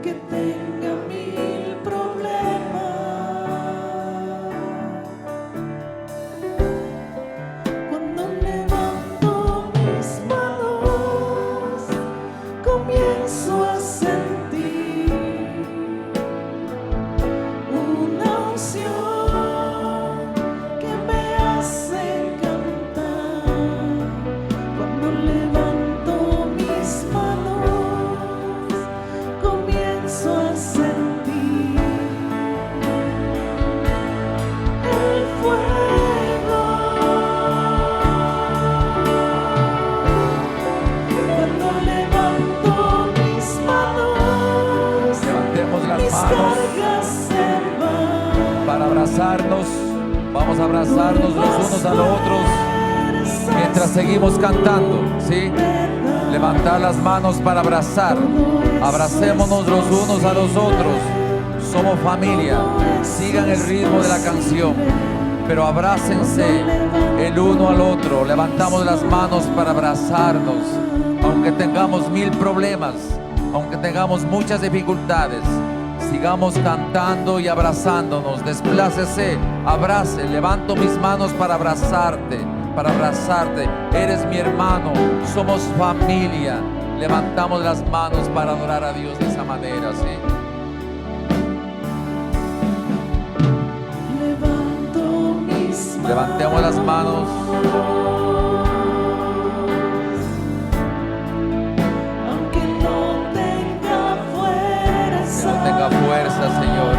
aunque tenga mil problemas. Cuando levanto mis manos, comienzo a sentir una unción que me hace cantar. Cuando levanto mis manos, comienzo a sentir el fuego. Cuando levanto mis manos, Levantemos las mis manos cargas se van. para abrazarnos. Vamos a abrazarnos los unos a los otros mientras seguimos cantando, ¿sí? Levantar las manos para abrazar. Abracémonos los unos a los otros. Somos familia. Sigan el ritmo de la canción, pero abrácense el uno al otro. Levantamos las manos para abrazarnos. Aunque tengamos mil problemas, aunque tengamos muchas dificultades, sigamos cantando y abrazándonos. Desplácese, abrace. Levanto mis manos para abrazarte, para abrazarte. Eres mi hermano, somos familia. Levantamos las manos para adorar a Dios de esa manera, ¿sí? Levanto mis manos. Levantemos las manos. Aunque no tenga Que fuerza, no tenga fuerza, Señor.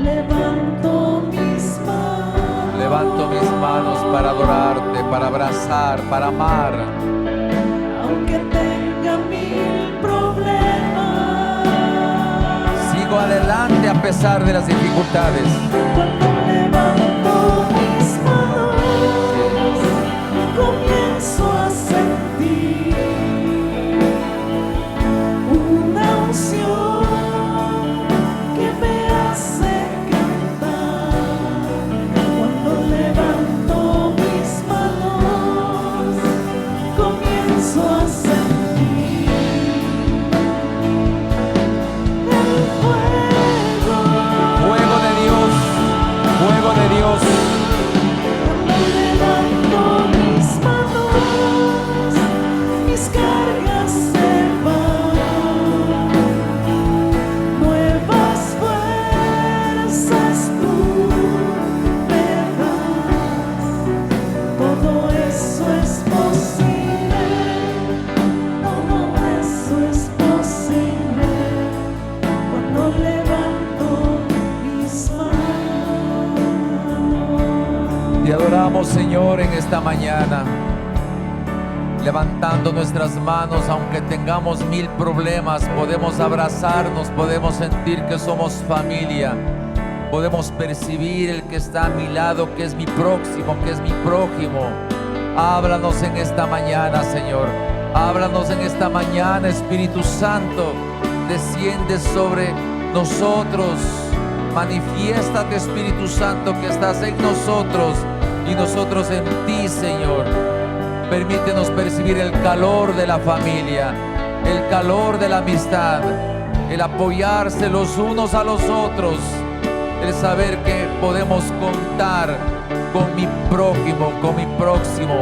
levanto mis manos. Levanto mis manos para adorarte, para abrazar, para amar. Aunque tenga mil problemas, Sigo adelante a pesar de las dificultades. cuando levanto mis manos, comienzo a sentir una unción que me hace cantar. Cuando levanto mis manos, comienzo a sentir el fuego. Fuego de Dios, fuego de Dios. Cuando levanto mis manos, mis cargas se van. Nuevas fuerzas tú me das. Todo eso es posible. Todo eso es posible. Cuando levanto mis manos. Te adoramos, Señor, en esta mañana. Levantando nuestras manos, aunque tengamos mil problemas, podemos abrazarnos, podemos sentir que somos familia. Podemos percibir el que está a mi lado, que es mi próximo, que es mi prójimo. Háblanos en esta mañana, Señor. Háblanos en esta mañana, Espíritu Santo. Desciende sobre nosotros. Manifiéstate, Espíritu Santo, que estás en nosotros y nosotros en ti, Señor. Permítenos percibir el calor de la familia, el calor de la amistad, el apoyarse los unos a los otros, el saber que podemos contar con mi prójimo, con mi próximo,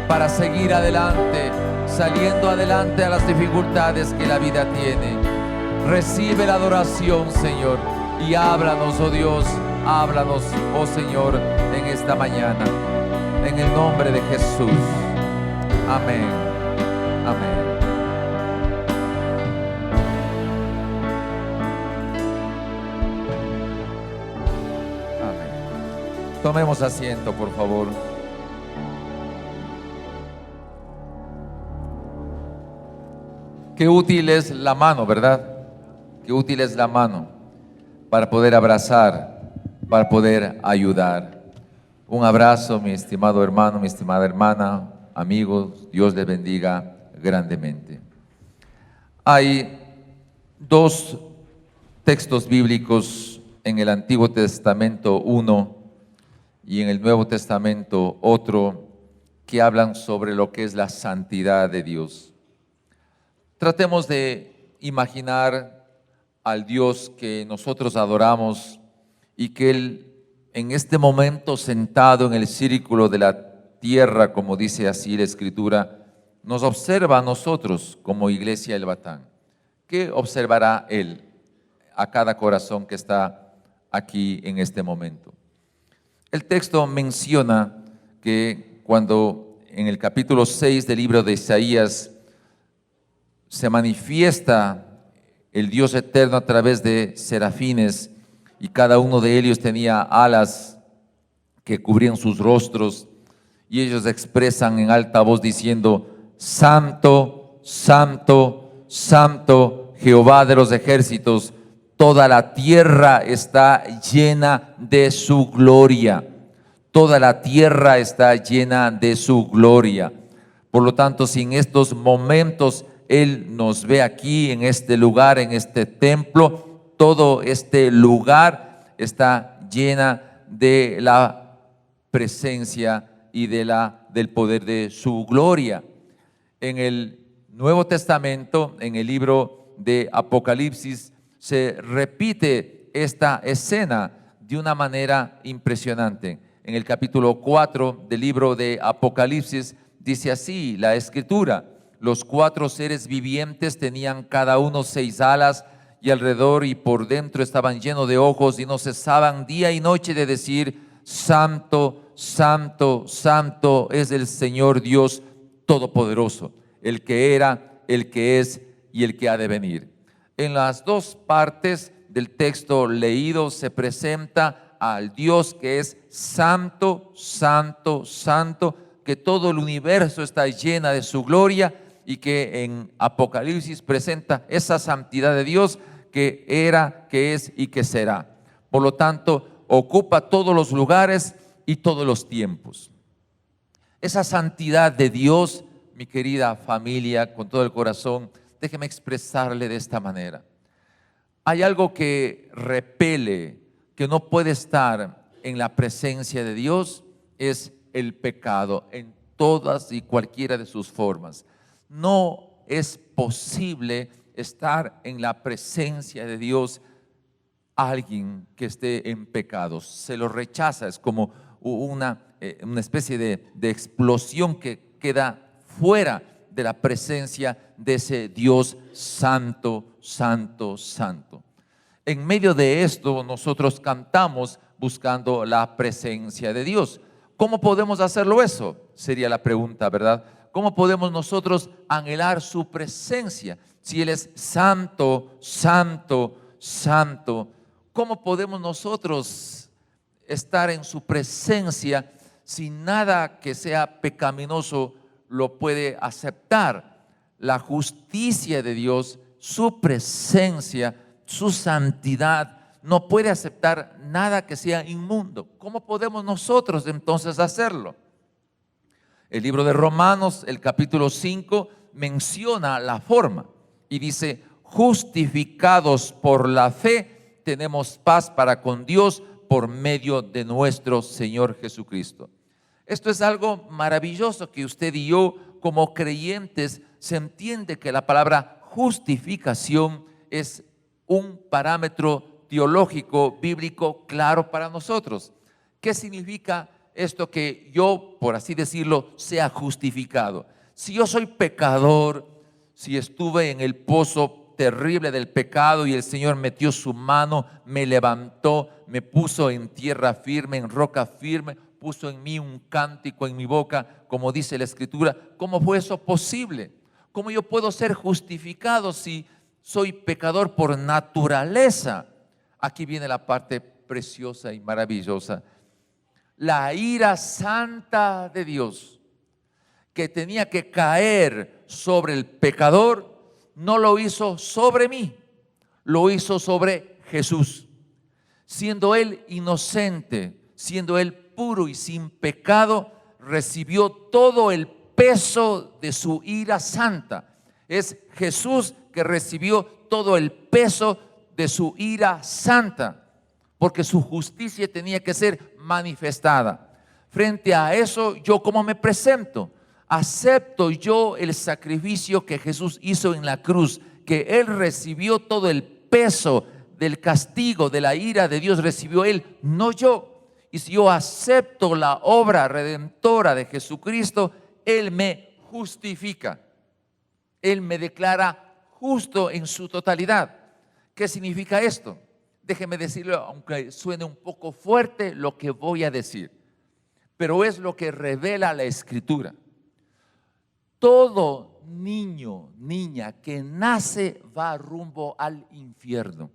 para seguir adelante, saliendo adelante a las dificultades que la vida tiene. Recibe la adoración, Señor, y háblanos, oh Dios, háblanos, oh Señor, en esta mañana, en el nombre de Jesús. Amén. Amén. Amén. Tomemos asiento, por favor. Qué útil es la mano, ¿verdad? Qué útil es la mano para poder abrazar, para poder ayudar. Un abrazo, mi estimado hermano, mi estimada hermana, amigos, Dios les bendiga grandemente. Hay dos textos bíblicos en el Antiguo Testamento, uno, y en el Nuevo Testamento otro, que hablan sobre lo que es la santidad de Dios. Tratemos de imaginar al Dios que nosotros adoramos y que Él en este momento sentado en el círculo de la tierra, como dice así la Escritura, nos observa a nosotros como Iglesia El Batán. ¿Qué observará Él a cada corazón que está aquí en este momento? El texto menciona que cuando en el capítulo 6 del libro de Isaías se manifiesta el Dios eterno a través de serafines y cada uno de ellos tenía alas que cubrían sus rostros y ellos expresan en alta voz diciendo: Santo, Santo, Santo, Jehová de los ejércitos, toda la tierra está llena de su gloria. Toda la tierra está llena de su gloria. Por lo tanto, si en estos momentos Él nos ve aquí en este lugar, en este templo, todo este lugar está llena de la presencia y del poder de su gloria. En el Nuevo Testamento, en el libro de Apocalipsis, se repite esta escena de una manera impresionante. En el capítulo 4 del libro de Apocalipsis dice así la Escritura: los 4 seres vivientes tenían cada uno 6 alas y alrededor y por dentro estaban llenos de ojos y no cesaban día y noche de decir: Santo, Santo, Santo es el Señor Dios Todopoderoso, el que era, el que es y el que ha de venir. En las dos partes del texto leído se presenta al Dios que es santo, santo, santo, que todo el universo está llena de su gloria y que en Apocalipsis presenta esa santidad de Dios que era, que es y que será. Por lo tanto, ocupa todos los lugares y todos los tiempos. Esa santidad de Dios, mi querida familia, con todo el corazón, déjeme expresarle de esta manera. Hay algo que repele, que no puede estar en la presencia de Dios, es el pecado en todas y cualquiera de sus formas. No es posible estar en la presencia de Dios alguien que esté en pecado. Se lo rechaza, es como una especie de explosión que queda fuera de la presencia de ese Dios santo, santo, santo. En medio de esto nosotros cantamos buscando la presencia de Dios. ¿Cómo podemos hacerlo eso? Sería la pregunta, ¿verdad? ¿Cómo podemos nosotros anhelar su presencia? Si Él es santo, santo, santo, ¿cómo podemos nosotros estar en su presencia si nada que sea pecaminoso lo puede aceptar? La justicia de Dios, su presencia, su santidad, no puede aceptar nada que sea inmundo. ¿Cómo podemos nosotros entonces hacerlo? El libro de Romanos, el capítulo 5, menciona la forma y dice: justificados por la fe, tenemos paz para con Dios por medio de nuestro Señor Jesucristo. Esto es algo maravilloso que usted y yo como creyentes se entiende que la palabra justificación es un parámetro teológico, bíblico claro para nosotros. ¿Qué significa esto que yo, por así decirlo, sea justificado? Si yo soy pecador, si estuve en el pozo terrible del pecado y el Señor metió su mano, me levantó, me puso en tierra firme, en roca firme, puso en mí un cántico en mi boca, como dice la Escritura, ¿cómo fue eso posible? ¿Cómo yo puedo ser justificado si soy pecador por naturaleza? Aquí viene la parte preciosa y maravillosa. La ira santa de Dios que tenía que caer sobre el pecador, no lo hizo sobre mí, lo hizo sobre Jesús. Siendo Él inocente, siendo Él puro y sin pecado, recibió todo el peso de su ira santa. Es Jesús que recibió todo el peso de su ira santa, porque su justicia tenía que ser manifestada. Frente a eso, ¿yo cómo me presento? acepto yo el sacrificio que Jesús hizo en la cruz, que Él recibió todo el peso del castigo, de la ira de Dios, recibió Él, no yo. Y si yo acepto la obra redentora de Jesucristo, Él me justifica. Él me declara justo en su totalidad. ¿Qué significa esto? Déjeme decirlo, aunque suene un poco fuerte lo que voy a decir, pero es lo que revela la Escritura. Todo niño, niña que nace va rumbo al infierno,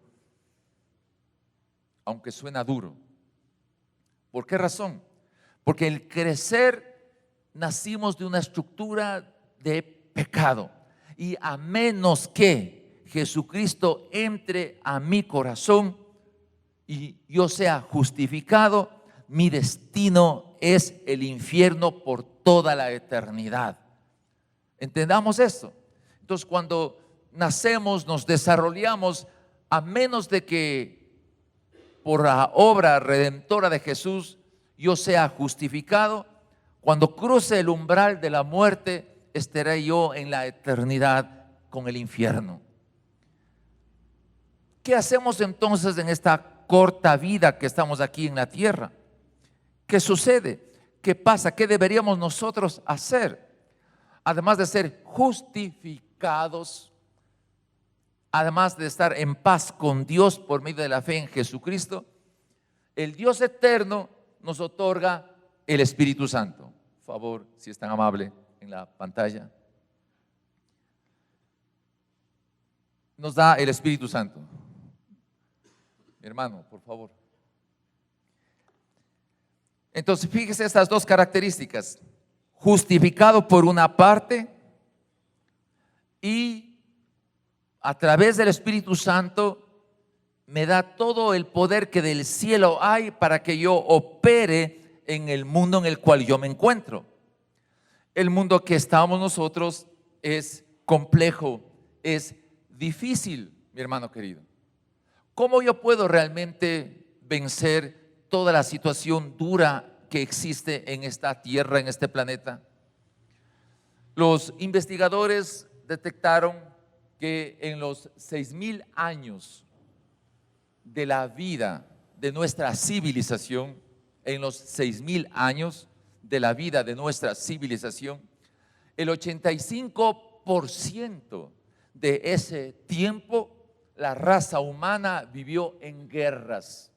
aunque suena duro. ¿Por qué razón? Porque el crecer nacimos de una estructura de pecado, y a menos que Jesucristo entre a mi corazón y yo sea justificado, mi destino es el infierno por toda la eternidad. Entendamos esto. Entonces, cuando nacemos, nos desarrollamos, a menos de que por la obra redentora de Jesús yo sea justificado, cuando cruce el umbral de la muerte, estaré yo en la eternidad con el infierno. ¿Qué hacemos entonces en esta corta vida que estamos aquí en la tierra? ¿Qué sucede? ¿Qué pasa? ¿Qué deberíamos nosotros hacer? Además de ser justificados, además de estar en paz con Dios por medio de la fe en Jesucristo, el Dios eterno nos otorga el Espíritu Santo. Por favor, si es tan amable, en la pantalla. Nos da el Espíritu Santo. Mi hermano, por favor. Entonces, fíjese estas dos características: justificado por una parte, y a través del Espíritu Santo me da todo el poder que del cielo hay para que yo opere en el mundo en el cual yo me encuentro. El mundo que estamos nosotros es complejo, es difícil, mi hermano querido. ¿Cómo yo puedo realmente vencer toda la situación dura que existe en esta tierra, en este planeta? Los investigadores detectaron que en los 6,000 años de la vida de nuestra civilización, en los 6,000 años de la vida de nuestra civilización, el 85% de ese tiempo la raza humana vivió en guerras,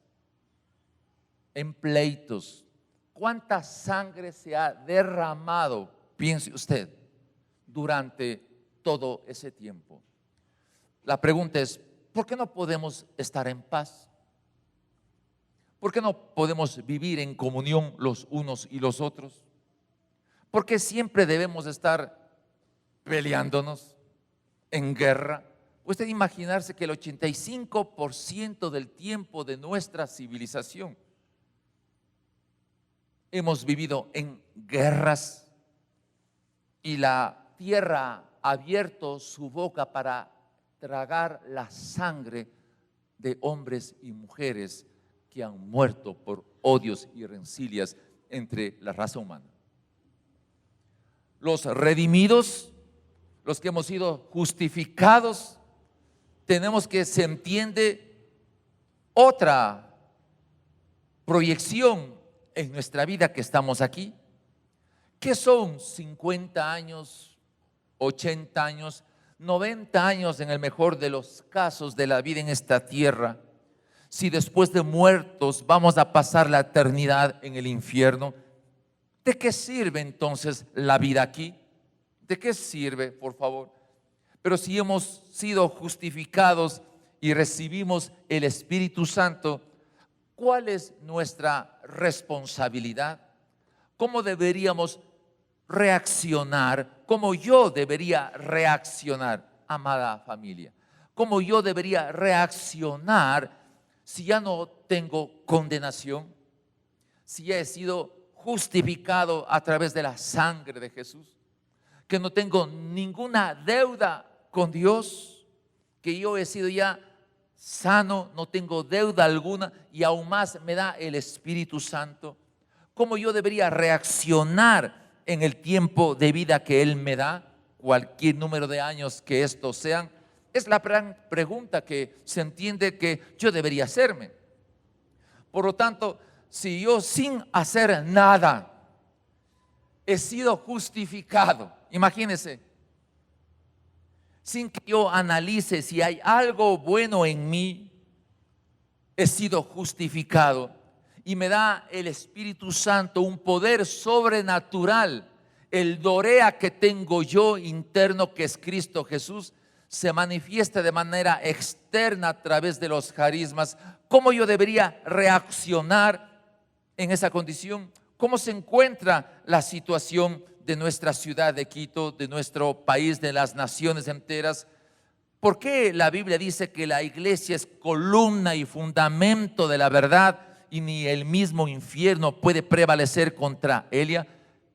en pleitos. ¿Cuánta sangre se ha derramado, piense usted, durante todo ese tiempo? La pregunta es, ¿por qué no podemos estar en paz? ¿Por qué no podemos vivir en comunión los unos y los otros? ¿Por qué siempre debemos estar peleándonos en guerra? Usted imaginarse que el 85% del tiempo de nuestra civilización hemos vivido en guerras, y la tierra ha abierto su boca para tragar la sangre de hombres y mujeres que han muerto por odios y rencillas entre la raza humana. Los redimidos, los que hemos sido justificados, tenemos que, se entiende, otra proyección en nuestra vida que estamos aquí. ¿Qué son 50 años, 80 años, 90 años en el mejor de los casos de la vida en esta tierra, si después de muertos vamos a pasar la eternidad en el infierno? ¿De qué sirve entonces la vida aquí? ¿De qué sirve, por favor? Pero si hemos sido justificados y recibimos el Espíritu Santo, ¿cuál es nuestra responsabilidad? ¿Cómo deberíamos reaccionar? ¿Cómo yo debería reaccionar, amada familia? ¿Cómo yo debería reaccionar si ya no tengo condenación? Si ya he sido justificado a través de la sangre de Jesús, que no tengo ninguna deuda con Dios, que yo he sido ya sano, no tengo deuda alguna, y aún más me da el Espíritu Santo. ¿Cómo yo debería reaccionar en el tiempo de vida que Él me da, cualquier número de años que estos sean? Es la gran pregunta que se entiende que yo debería hacerme. Por lo tanto, si yo sin hacer nada he sido justificado, imagínense, sin que yo analice si hay algo bueno en mí, he sido justificado y me da el Espíritu Santo un poder sobrenatural. El dorea que tengo yo interno, que es Cristo Jesús, se manifiesta de manera externa a través de los carismas. ¿Cómo yo debería reaccionar en esa condición? ¿Cómo se encuentra la situación de nuestra ciudad de Quito, de nuestro país, de las naciones enteras? ¿Por qué la Biblia dice que la iglesia es columna y fundamento de la verdad y ni el mismo infierno puede prevalecer contra ella?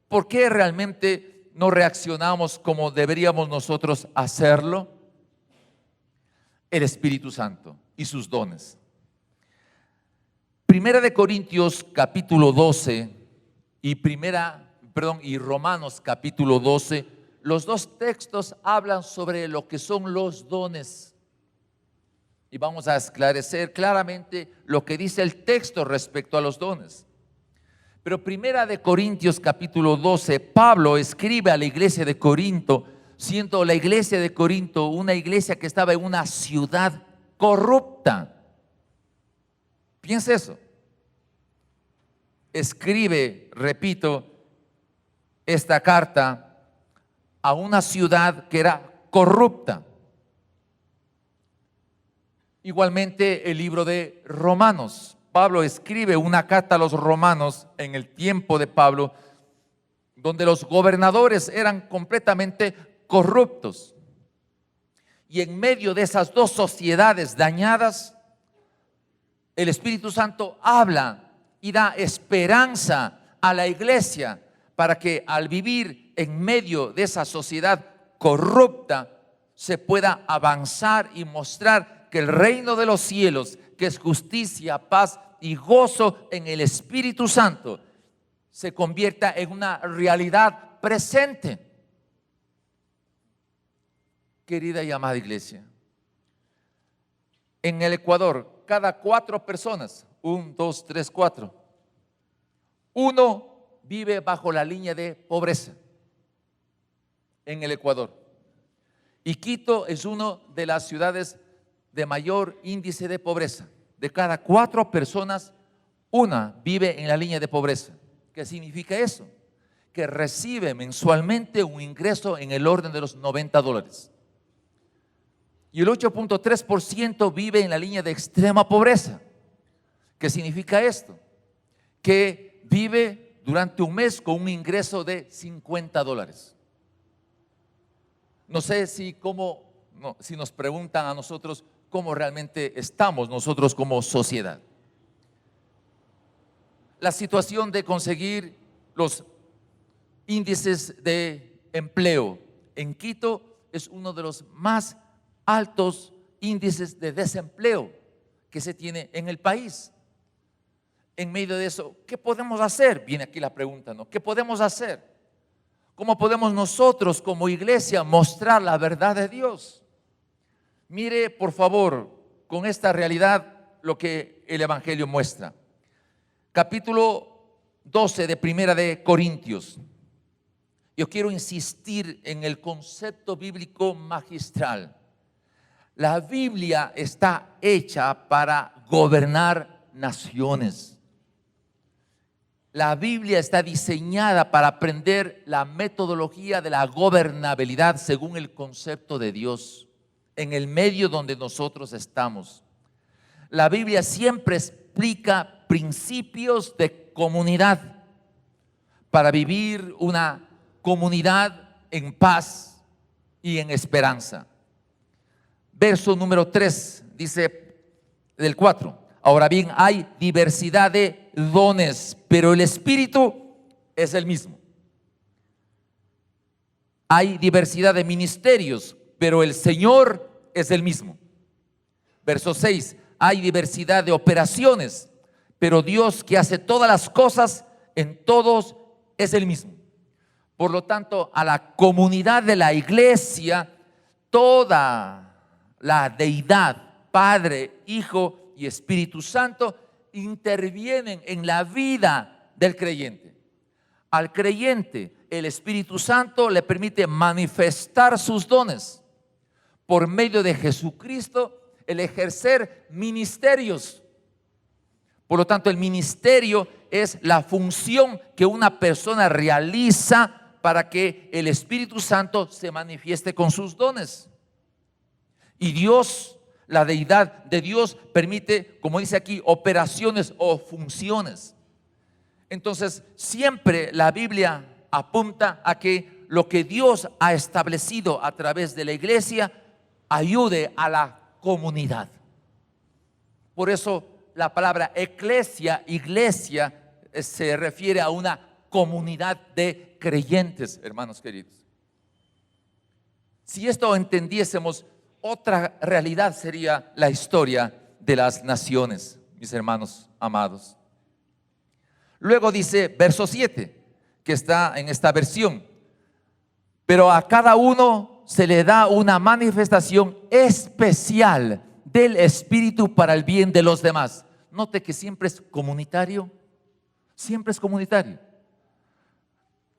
¿Por qué realmente no reaccionamos como deberíamos nosotros hacerlo? El Espíritu Santo y sus dones. Primera de Corintios capítulo 12 y Romanos capítulo 12, los dos textos hablan sobre lo que son los dones. Y vamos a esclarecer claramente lo que dice el texto respecto a los dones. Pero Primera de Corintios capítulo 12, Pablo escribe a la iglesia de Corinto, siendo la iglesia de Corinto una iglesia que estaba en una ciudad corrupta. Piensa eso. Escribe, repito, esta carta a una ciudad que era corrupta. Igualmente el libro de Romanos. Pablo escribe una carta a los romanos en el tiempo de Pablo, donde los gobernadores eran completamente corruptos. Y en medio de esas dos sociedades dañadas, el Espíritu Santo habla y da esperanza a la iglesia para que al vivir en medio de esa sociedad corrupta se pueda avanzar y mostrar que el reino de los cielos, que es justicia, paz y gozo en el Espíritu Santo, se convierta en una realidad presente. Querida y amada iglesia, en el Ecuador, cada 4 personas, 1, 2, 3, 4, uno vive bajo la línea de pobreza en el Ecuador. Y Quito es una de las ciudades de mayor índice de pobreza. De cada 4 personas, una vive en la línea de pobreza. ¿Qué significa eso? Que recibe mensualmente un ingreso en el orden de los $90. Y el 8.3% vive en la línea de extrema pobreza. ¿Qué significa esto? Que vive durante un mes con un ingreso de $50. No sé si nos preguntan a nosotros cómo realmente estamos nosotros como sociedad. La situación de conseguir los índices de empleo en Quito es uno de los más altos índices de desempleo que se tiene en el país. En medio de eso, ¿qué podemos hacer? Viene aquí la pregunta, ¿no? ¿Qué podemos hacer? ¿Cómo podemos nosotros como iglesia mostrar la verdad de Dios? Mire, por favor, con esta realidad lo que el Evangelio muestra. Capítulo 12 de Primera de Corintios. Yo quiero insistir en el concepto bíblico magistral. La Biblia está hecha para gobernar naciones. La Biblia está diseñada para aprender la metodología de la gobernabilidad según el concepto de Dios en el medio donde nosotros estamos. La Biblia siempre explica principios de comunidad para vivir una comunidad en paz y en esperanza. Verso número 3 dice del 4. Ahora bien, hay diversidad de dones, pero el Espíritu es el mismo. Hay diversidad de ministerios, pero el Señor es el mismo. Verso 6. Hay diversidad de operaciones, pero Dios que hace todas las cosas en todos es el mismo. Por lo tanto, a la comunidad de la iglesia, toda la deidad, Padre, Hijo y Espíritu Santo, intervienen en la vida del creyente. Al creyente, el Espíritu Santo le permite manifestar sus dones por medio de Jesucristo, el ejercer ministerios. Por lo tanto, el ministerio es la función que una persona realiza para que el Espíritu Santo se manifieste con sus dones. Y Dios, la deidad de Dios, permite, como dice aquí, operaciones o funciones. Entonces, siempre la Biblia apunta a que lo que Dios ha establecido a través de la iglesia ayude a la comunidad. Por eso la palabra eclesia, iglesia, se refiere a una comunidad de creyentes, hermanos queridos. Si esto entendiésemos, otra realidad sería la historia de las naciones, mis hermanos amados. Luego dice verso 7, que está en esta versión: pero a cada uno se le da una manifestación especial del Espíritu para el bien de los demás. Note que siempre es comunitario, siempre es comunitario.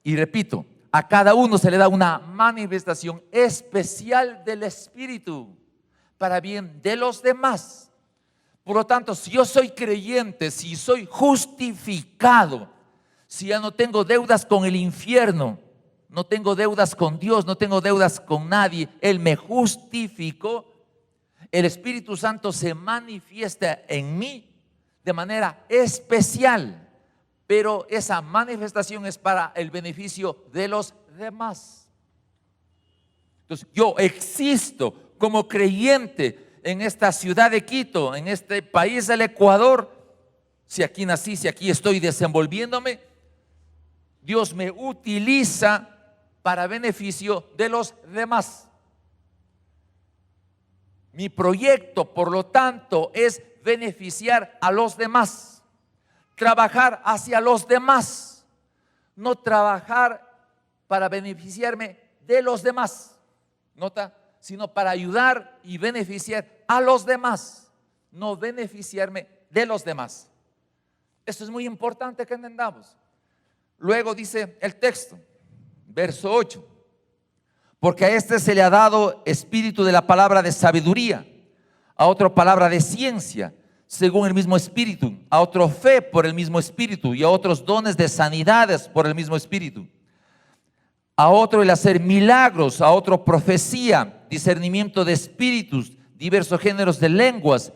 Y repito, a cada uno se le da una manifestación especial del Espíritu para bien de los demás. Por lo tanto, si yo soy creyente, si soy justificado, si ya no tengo deudas con el infierno, no tengo deudas con Dios, no tengo deudas con nadie, Él me justificó, el Espíritu Santo se manifiesta en mí de manera especial. Pero esa manifestación es para el beneficio de los demás. Entonces, yo existo como creyente en esta ciudad de Quito, en este país del Ecuador. Si aquí nací, si aquí estoy desenvolviéndome, Dios me utiliza para beneficio de los demás. Mi proyecto, por lo tanto, es beneficiar a los demás. Trabajar hacia los demás, no trabajar para beneficiarme de los demás, nota, sino para ayudar y beneficiar a los demás, no beneficiarme de los demás. Esto es muy importante que entendamos. Luego dice el texto, verso 8: porque a este se le ha dado espíritu de la palabra de sabiduría, a otro palabra de ciencia según el mismo Espíritu, a otro fe por el mismo Espíritu, y a otros dones de sanidades por el mismo Espíritu, a otro el hacer milagros, a otro profecía, discernimiento de espíritus, diversos géneros de lenguas,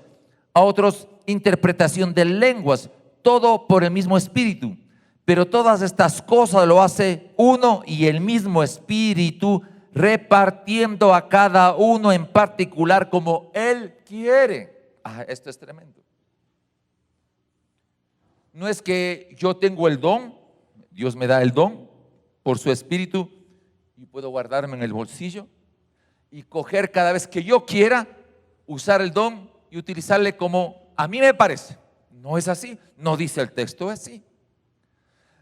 a otros interpretación de lenguas, todo por el mismo Espíritu. Pero todas estas cosas lo hace uno y el mismo Espíritu, repartiendo a cada uno en particular como Él quiere. Esto es tremendo. No es que yo tengo el don, Dios me da el don por su Espíritu y puedo guardarme en el bolsillo y coger cada vez que yo quiera, usar el don y utilizarle como a mí me parece. No es así, no dice el texto así,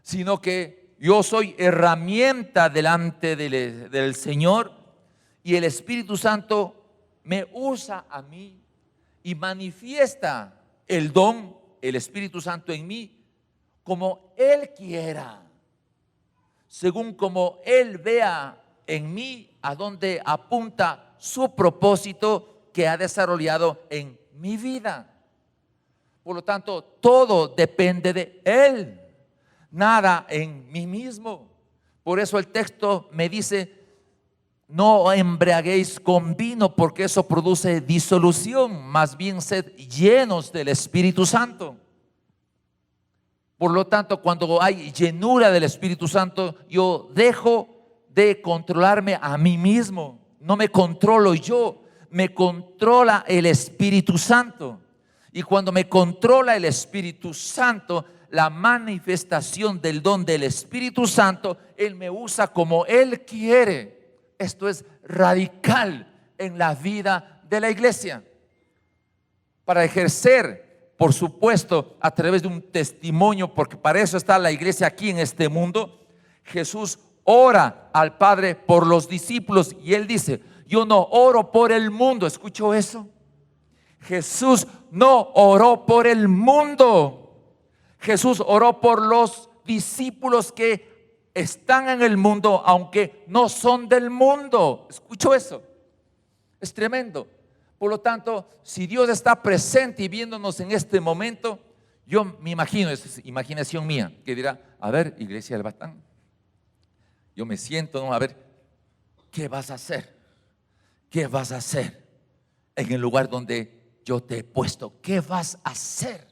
sino que yo soy herramienta delante del Señor y el Espíritu Santo me usa a mí y manifiesta el don, el Espíritu Santo en mí, como Él quiera, según como Él vea en mí a dónde apunta su propósito que ha desarrollado en mi vida. Por lo tanto, todo depende de Él, nada en mí mismo. Por eso el texto me dice: no embriaguéis con vino, porque eso produce disolución, más bien sed llenos del Espíritu Santo. Por lo tanto, cuando hay llenura del Espíritu Santo, yo dejo de controlarme a mí mismo. No me controlo yo, me controla el Espíritu Santo. Y cuando me controla el Espíritu Santo, la manifestación del don del Espíritu Santo, Él me usa como Él quiere. Esto es radical en la vida de la iglesia. Para ejercer, por supuesto, a través de un testimonio, porque para eso está la iglesia aquí en este mundo, Jesús ora al Padre por los discípulos y Él dice, yo no oro por el mundo. ¿Escuchó eso? Jesús no oró por el mundo. Jesús oró por los discípulos que están en el mundo, aunque no son del mundo. ¿Escuchó eso? Es tremendo. Por lo tanto, si Dios está presente y viéndonos en este momento, yo me imagino, es imaginación mía, que dirá, a ver, Iglesia del Batán, yo me siento, ¿no? A ver, ¿qué vas a hacer? ¿Qué vas a hacer en el lugar donde yo te he puesto? ¿Qué vas a hacer?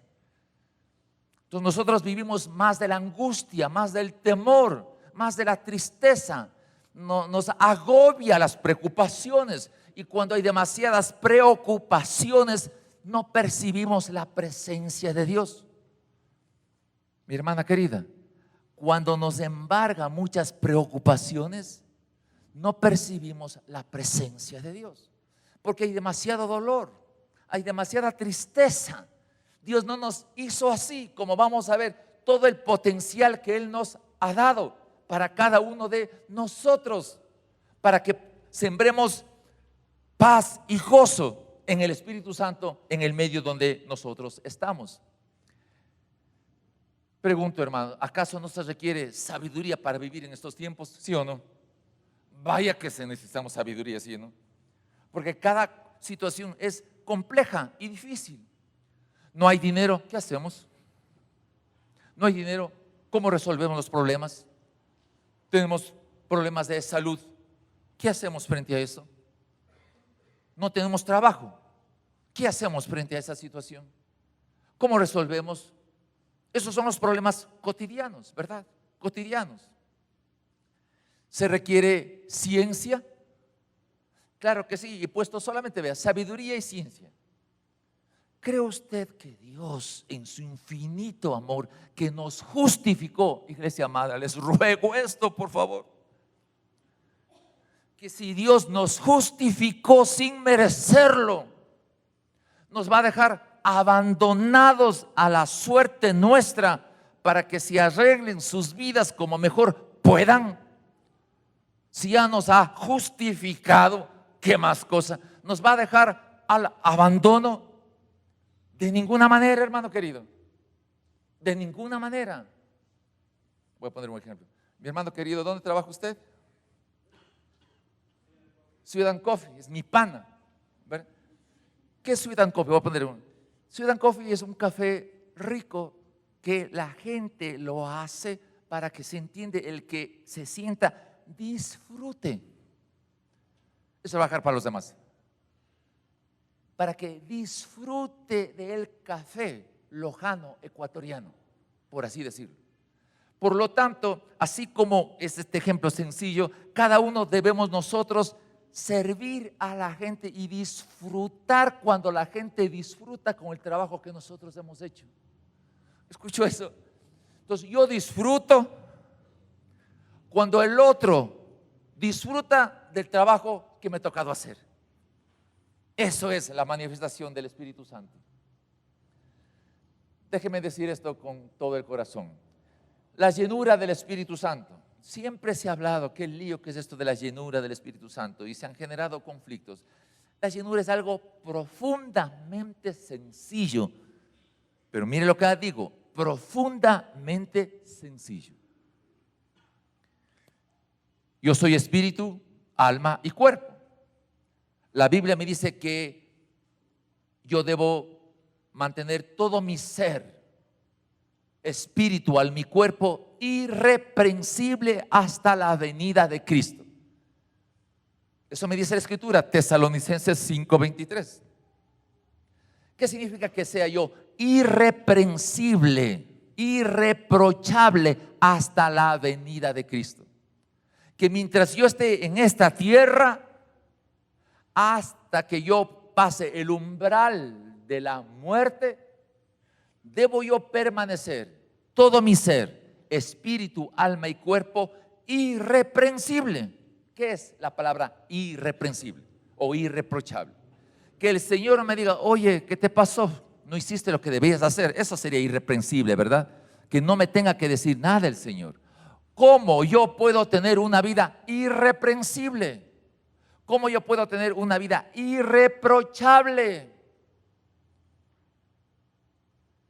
Entonces nosotros vivimos más de la angustia, más del temor, más de la tristeza. Nos agobia las preocupaciones, y cuando hay demasiadas preocupaciones no percibimos la presencia de Dios. Mi hermana querida, cuando nos embarga muchas preocupaciones, no percibimos la presencia de Dios, porque hay demasiado dolor, hay demasiada tristeza. Dios no nos hizo así, como vamos a ver todo el potencial que Él nos ha dado para cada uno de nosotros, para que sembremos paz y gozo en el Espíritu Santo en el medio donde nosotros estamos. Pregunto, hermano, ¿acaso no se requiere sabiduría para vivir en estos tiempos? ¿Sí o no? Vaya que necesitamos sabiduría, ¿sí o no? Porque cada situación es compleja y difícil. No hay dinero, ¿qué hacemos? No hay dinero, ¿cómo resolvemos los problemas? Tenemos problemas de salud, ¿qué hacemos frente a eso? No tenemos trabajo, ¿qué hacemos frente a esa situación? ¿Cómo resolvemos? Esos son los problemas cotidianos, ¿verdad? Cotidianos. ¿Se requiere ciencia? Claro que sí, y puesto solamente, vea, sabiduría y ciencia. ¿Cree usted que Dios, en su infinito amor, que nos justificó, iglesia amada, les ruego esto por favor, que si Dios nos justificó sin merecerlo, nos va a dejar abandonados a la suerte nuestra para que se arreglen sus vidas como mejor puedan? Si ya nos ha justificado, ¿qué más cosa? ¿Nos va a dejar al abandono? De ninguna manera, hermano querido. De ninguna manera. Voy a poner un ejemplo. Mi hermano querido, ¿dónde trabaja usted? Sweet and Coffee, es mi pana. ¿Verdad? ¿Qué es Sweet and Coffee? Voy a poner uno. Sweet and Coffee es un café rico que la gente lo hace para que se entiende, el que se sienta, disfrute. Eso va a dejar para los demás. Para que disfrute del café lojano ecuatoriano, por así decirlo. Por lo tanto, así como es este ejemplo sencillo, cada uno debemos nosotros servir a la gente y disfrutar cuando la gente disfruta con el trabajo que nosotros hemos hecho. ¿Escuchó eso? Entonces yo disfruto cuando el otro disfruta del trabajo que me ha tocado hacer. Eso es la manifestación del Espíritu Santo. Déjeme decir esto con todo el corazón. La llenura del Espíritu Santo. Siempre se ha hablado, qué lío que es esto de la llenura del Espíritu Santo, y se han generado conflictos. La llenura es algo profundamente sencillo, pero mire lo que digo, profundamente sencillo. Yo soy espíritu, alma y cuerpo. La Biblia me dice que yo debo mantener todo mi ser espiritual, mi cuerpo irreprensible hasta la venida de Cristo. Eso me dice la Escritura, Tesalonicenses 5:23. ¿Qué significa que sea yo irreprensible, irreprochable hasta la venida de Cristo? Que mientras yo esté en esta tierra, hasta que yo pase el umbral de la muerte, debo yo permanecer todo mi ser, espíritu, alma y cuerpo irreprensible. ¿Qué es la palabra irreprensible o irreprochable? Que el Señor me diga, oye, ¿qué te pasó? No hiciste lo que debías hacer. Eso sería irreprensible, ¿verdad? Que no me tenga que decir nada el Señor. ¿Cómo yo puedo tener una vida irreprensible? ¿Cómo yo puedo tener una vida irreprochable?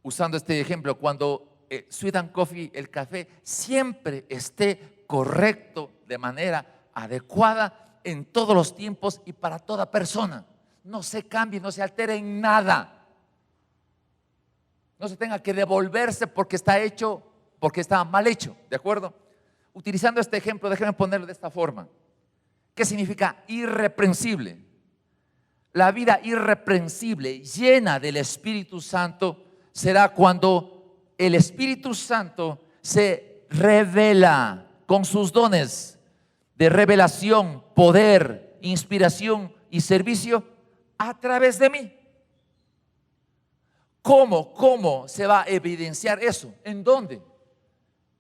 Usando este ejemplo, cuando Sweet and Coffee, el café, siempre esté correcto de manera adecuada en todos los tiempos y para toda persona. No se cambie, no se altere en nada. No se tenga que devolverse porque está hecho, porque está mal hecho, ¿de acuerdo? Utilizando este ejemplo, déjenme ponerlo de esta forma. ¿Qué significa irreprensible? La vida irreprensible, llena del Espíritu Santo, será cuando el Espíritu Santo se revela con sus dones de revelación, poder, inspiración y servicio a través de mí. ¿Cómo se va a evidenciar eso? ¿En dónde?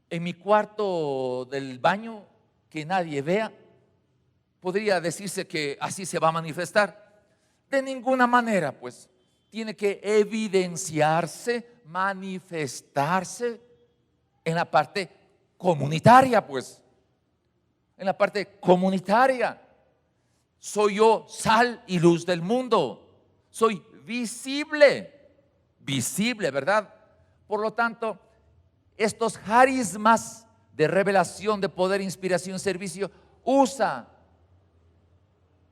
En mi cuarto del baño, que nadie vea. Podría decirse que así se va a manifestar. De ninguna manera, pues. Tiene que evidenciarse, manifestarse en la parte comunitaria, pues. En la parte comunitaria. Soy yo sal y luz del mundo. Soy visible, ¿verdad? Por lo tanto, estos carismas de revelación, de poder, inspiración, servicio, usa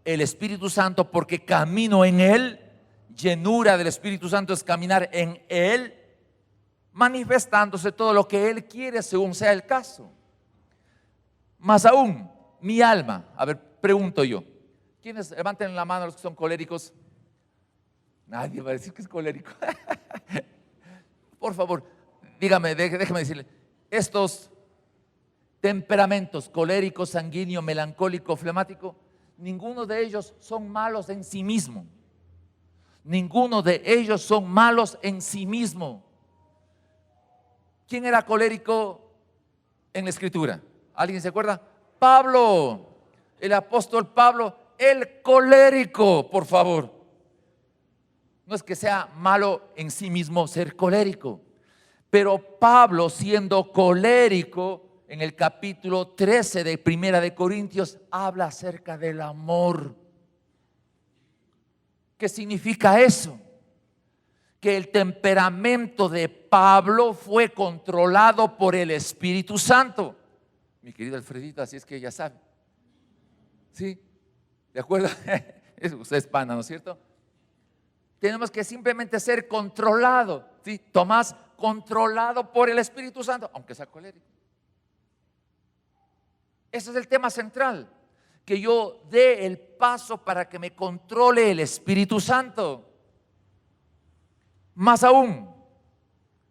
el Espíritu Santo porque camino en Él. Llenura del Espíritu Santo es caminar en Él, manifestándose todo lo que Él quiere según sea el caso. Más aún, mi alma. A ver, pregunto yo. ¿Quiénes levanten la mano los que son coléricos? Nadie va a decir que es colérico. Por favor, dígame, déjeme decirle. Estos temperamentos, colérico, sanguíneo, melancólico, flemático, ninguno de ellos son malos en sí mismo. Ninguno de ellos son malos en sí mismo. ¿Quién era colérico en la Escritura? ¿Alguien se acuerda? Pablo, el apóstol Pablo, el colérico, por favor. No es que sea malo en sí mismo ser colérico, pero Pablo, siendo colérico, en el capítulo 13 de Primera de Corintios, habla acerca del amor. ¿Qué significa eso? Que el temperamento de Pablo fue controlado por el Espíritu Santo. Mi querido Alfredito, así es que ya sabe. ¿Sí? ¿De acuerdo? Usted es pana, ¿no es cierto? Tenemos que simplemente ser controlado. ¿Sí? Tomás, controlado por el Espíritu Santo, aunque sea colérico. Ese es el tema central. Que yo dé el paso para que me controle el Espíritu Santo. Más aún,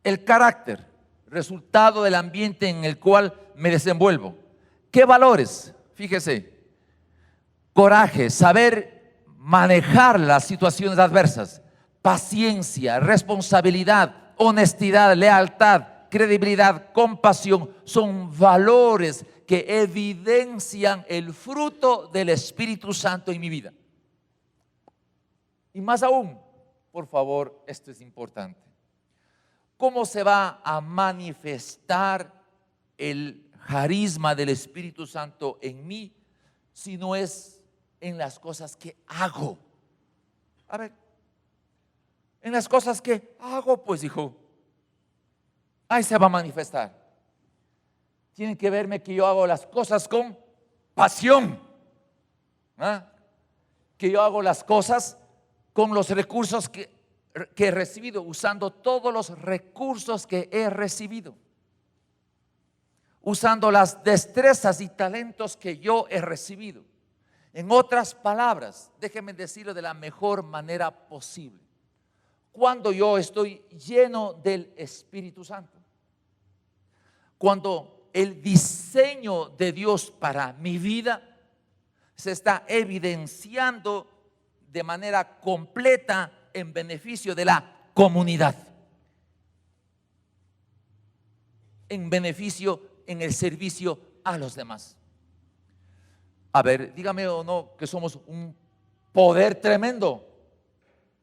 el carácter, resultado del ambiente en el cual me desenvuelvo. ¿Qué valores? Fíjese, coraje, saber manejar las situaciones adversas, paciencia, responsabilidad, honestidad, lealtad, credibilidad, compasión, son valores que evidencian el fruto del Espíritu Santo en mi vida. Y más aún, por favor, esto es importante. ¿Cómo se va a manifestar el carisma del Espíritu Santo en mí si no es en las cosas que hago? A ver, en las cosas que hago, pues hijo, ahí se va a manifestar. Tienen que verme que yo hago las cosas con pasión. Que yo hago las cosas con los recursos que he recibido, usando todos los recursos que he recibido, usando las destrezas y talentos que yo he recibido. En otras palabras, déjenme decirlo de la mejor manera posible. Cuando yo estoy lleno del Espíritu Santo, cuando el diseño de Dios para mi vida se está evidenciando de manera completa en beneficio de la comunidad, en beneficio en el servicio a los demás. A ver, dígame o no que somos un poder tremendo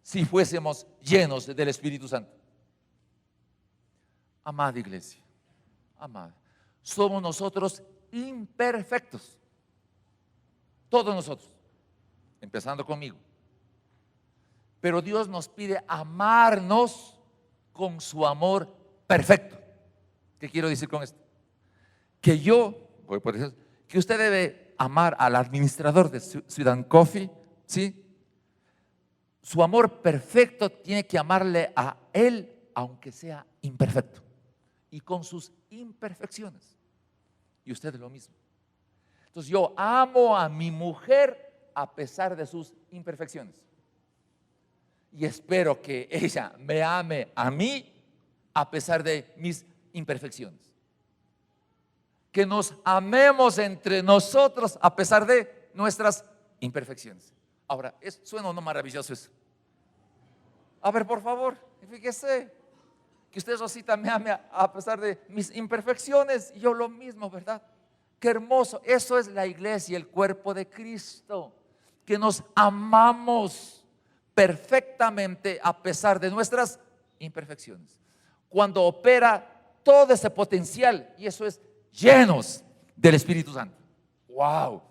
si fuésemos llenos del Espíritu Santo. Amada iglesia, amada, somos nosotros imperfectos. Todos nosotros, empezando conmigo. Pero Dios nos pide amarnos con su amor perfecto. ¿Qué quiero decir con esto? Que voy por decir, que usted debe amar al administrador de Ciudad Coffee, ¿sí? Su amor perfecto tiene que amarle a él, aunque sea imperfecto, y con sus imperfecciones. Y usted es lo mismo. Entonces yo amo a mi mujer a pesar de sus imperfecciones. Y espero que ella me ame a mí a pesar de mis imperfecciones. Que nos amemos entre nosotros a pesar de nuestras imperfecciones. Ahora, ¿suena o no maravilloso eso? A ver, por favor, fíjese que usted, Rosita, me ame a pesar de mis imperfecciones, y yo lo mismo, ¿verdad? Qué hermoso. Eso es la iglesia, el cuerpo de Cristo, que nos amamos perfectamente a pesar de nuestras imperfecciones. Cuando opera todo ese potencial, y eso es llenos del Espíritu Santo. ¡Wow!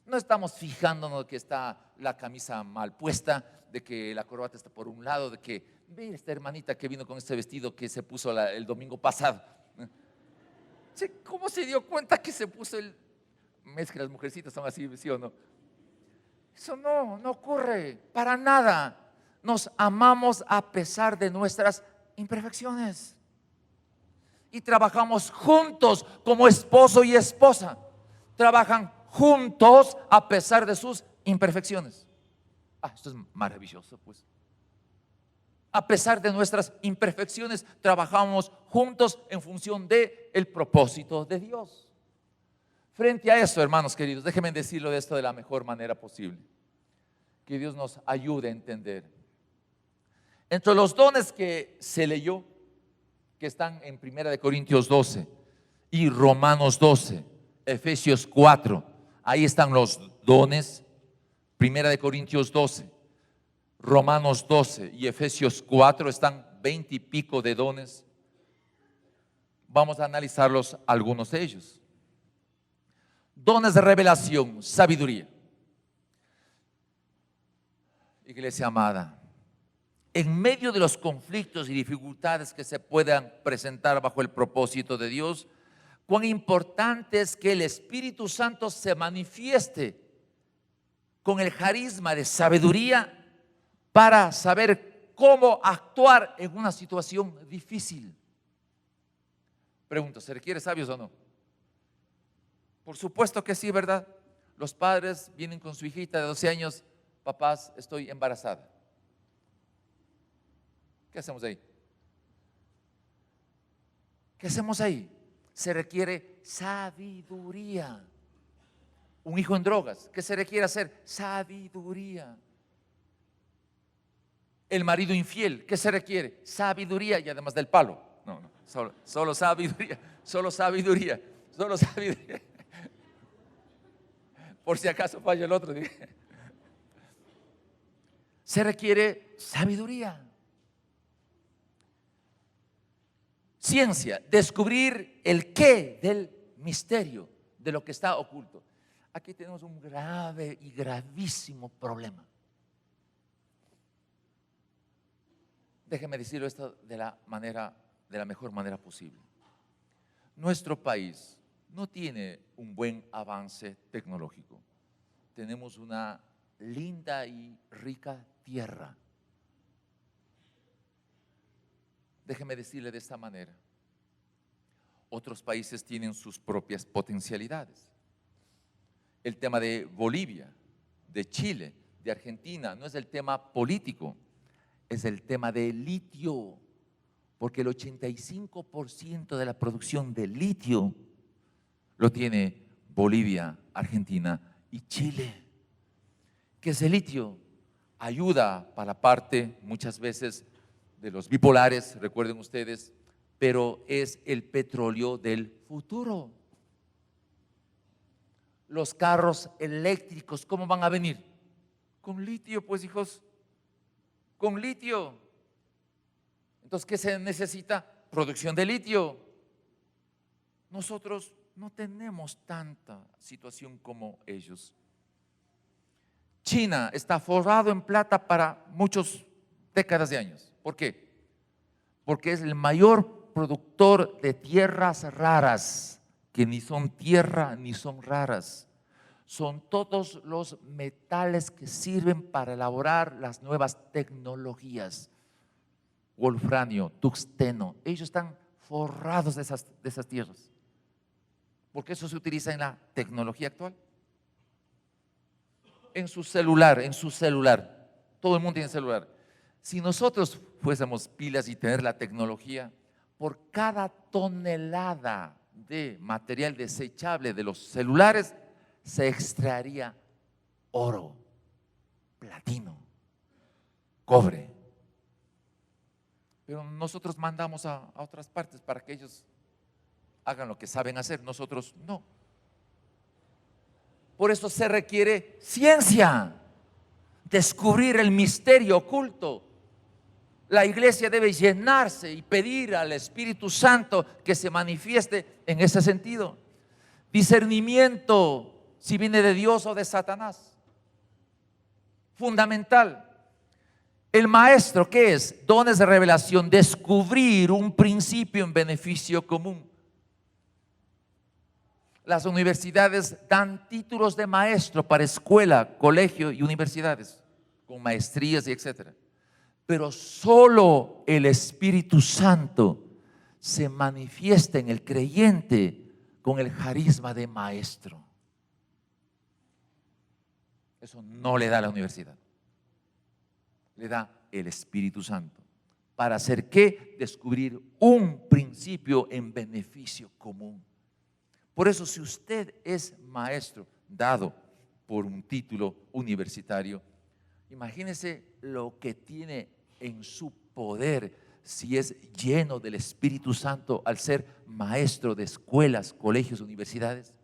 No estamos fijándonos de que está la camisa mal puesta, de que la corbata está por un lado, de que ve esta hermanita que vino con este vestido que se puso el domingo pasado. ¿Cómo se dio cuenta que se puso el? Es que las mujercitas son así, ¿sí o no? Eso no ocurre para nada. Nos amamos a pesar de nuestras imperfecciones. Y trabajamos juntos como esposo y esposa. Trabajan juntos a pesar de sus imperfecciones. Esto es maravilloso, pues. A pesar de nuestras imperfecciones, trabajamos juntos en función del propósito de Dios. Frente a eso, hermanos queridos, déjenme decirlo de esto de la mejor manera posible. Que Dios nos ayude a entender. Entre los dones que se leyó, que están en 1 Corintios 12 y Romanos 12, Efesios 4, ahí están los dones. 1 Corintios 12, Romanos 12 y Efesios 4 están 20 y pico de dones. Vamos a analizarlos, algunos de ellos. Dones de revelación, sabiduría. Iglesia amada, en medio de los conflictos y dificultades que se puedan presentar bajo el propósito de Dios, cuán importante es que el Espíritu Santo se manifieste con el carisma de sabiduría para saber cómo actuar en una situación difícil. Pregunto, ¿se requiere sabios o no? Por supuesto que sí, ¿verdad? Los padres vienen con su hijita de 12 años, papás, estoy embarazada. ¿Qué hacemos ahí? ¿Qué hacemos ahí? Se requiere sabiduría. Un hijo en drogas, ¿qué se requiere hacer? Sabiduría. El marido infiel, ¿qué se requiere? Sabiduría, y además del palo. No, solo sabiduría, solo sabiduría, solo sabiduría. Por si acaso falla el otro. Se requiere sabiduría. Ciencia, descubrir el qué del misterio, de lo que está oculto. Aquí tenemos un grave y gravísimo problema. Déjeme decirlo esto de la mejor manera posible. Nuestro país no tiene un buen avance tecnológico. Tenemos una linda y rica tierra. Déjeme decirle de esta manera. Otros países tienen sus propias potencialidades. El tema de Bolivia, de Chile, de Argentina, no es el tema político, es el tema de litio, porque el 85% de la producción de litio lo tiene Bolivia, Argentina y Chile. ¿Qué es el litio? Ayuda para la parte muchas veces de los bipolares, recuerden ustedes, pero es el petróleo del futuro. Los carros eléctricos, ¿cómo van a venir? Con litio, pues, hijos, con litio. Entonces, ¿qué se necesita? Producción de litio. nosotros no tenemos tanta situación como ellos. China está forrado en plata para muchas décadas de años. ¿Por qué? Porque es el mayor productor de tierras raras, que ni son tierra ni son raras. Son todos los metales que sirven para elaborar las nuevas tecnologías. Wolframio, tuxteno, ellos están forrados de esas tierras. Porque eso se utiliza en la tecnología actual. En su celular, todo el mundo tiene celular. Si nosotros fuésemos pilas y tener la tecnología, por cada tonelada de material desechable de los celulares, se extraería oro, platino, cobre. Pero nosotros mandamos a otras partes para que ellos hagan lo que saben hacer, nosotros no. Por eso se requiere ciencia, descubrir el misterio oculto. La iglesia debe llenarse y pedir al Espíritu Santo que se manifieste en ese sentido. Discernimiento, si viene de Dios o de Satanás. Fundamental. El maestro, ¿qué es? Dones de revelación, descubrir un principio en beneficio común. Las universidades dan títulos de maestro para escuela, colegio y universidades, con maestrías y etcétera. Pero solo el Espíritu Santo se manifiesta en el creyente con el carisma de maestro. Eso no le da la universidad, le da el Espíritu Santo. ¿Para hacer qué? Descubrir un principio en beneficio común. Por eso, si usted es maestro dado por un título universitario, imagínese lo que tiene en su poder si es lleno del Espíritu Santo al ser maestro de escuelas, colegios, universidades.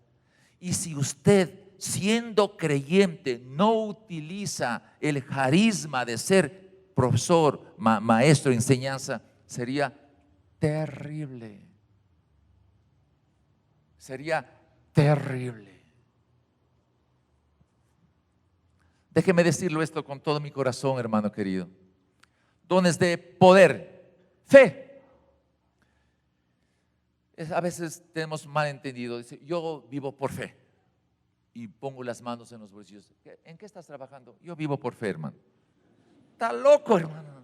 Y si usted, siendo creyente, no utiliza el carisma de ser profesor, maestro de enseñanza, sería terrible. Sería terrible. Déjeme decirlo esto con todo mi corazón, hermano querido. Dones de poder, fe. A veces tenemos malentendido. Dice, yo vivo por fe. Y pongo las manos en los bolsillos. ¿En qué estás trabajando? Yo vivo por fe, hermano. Está loco, hermano.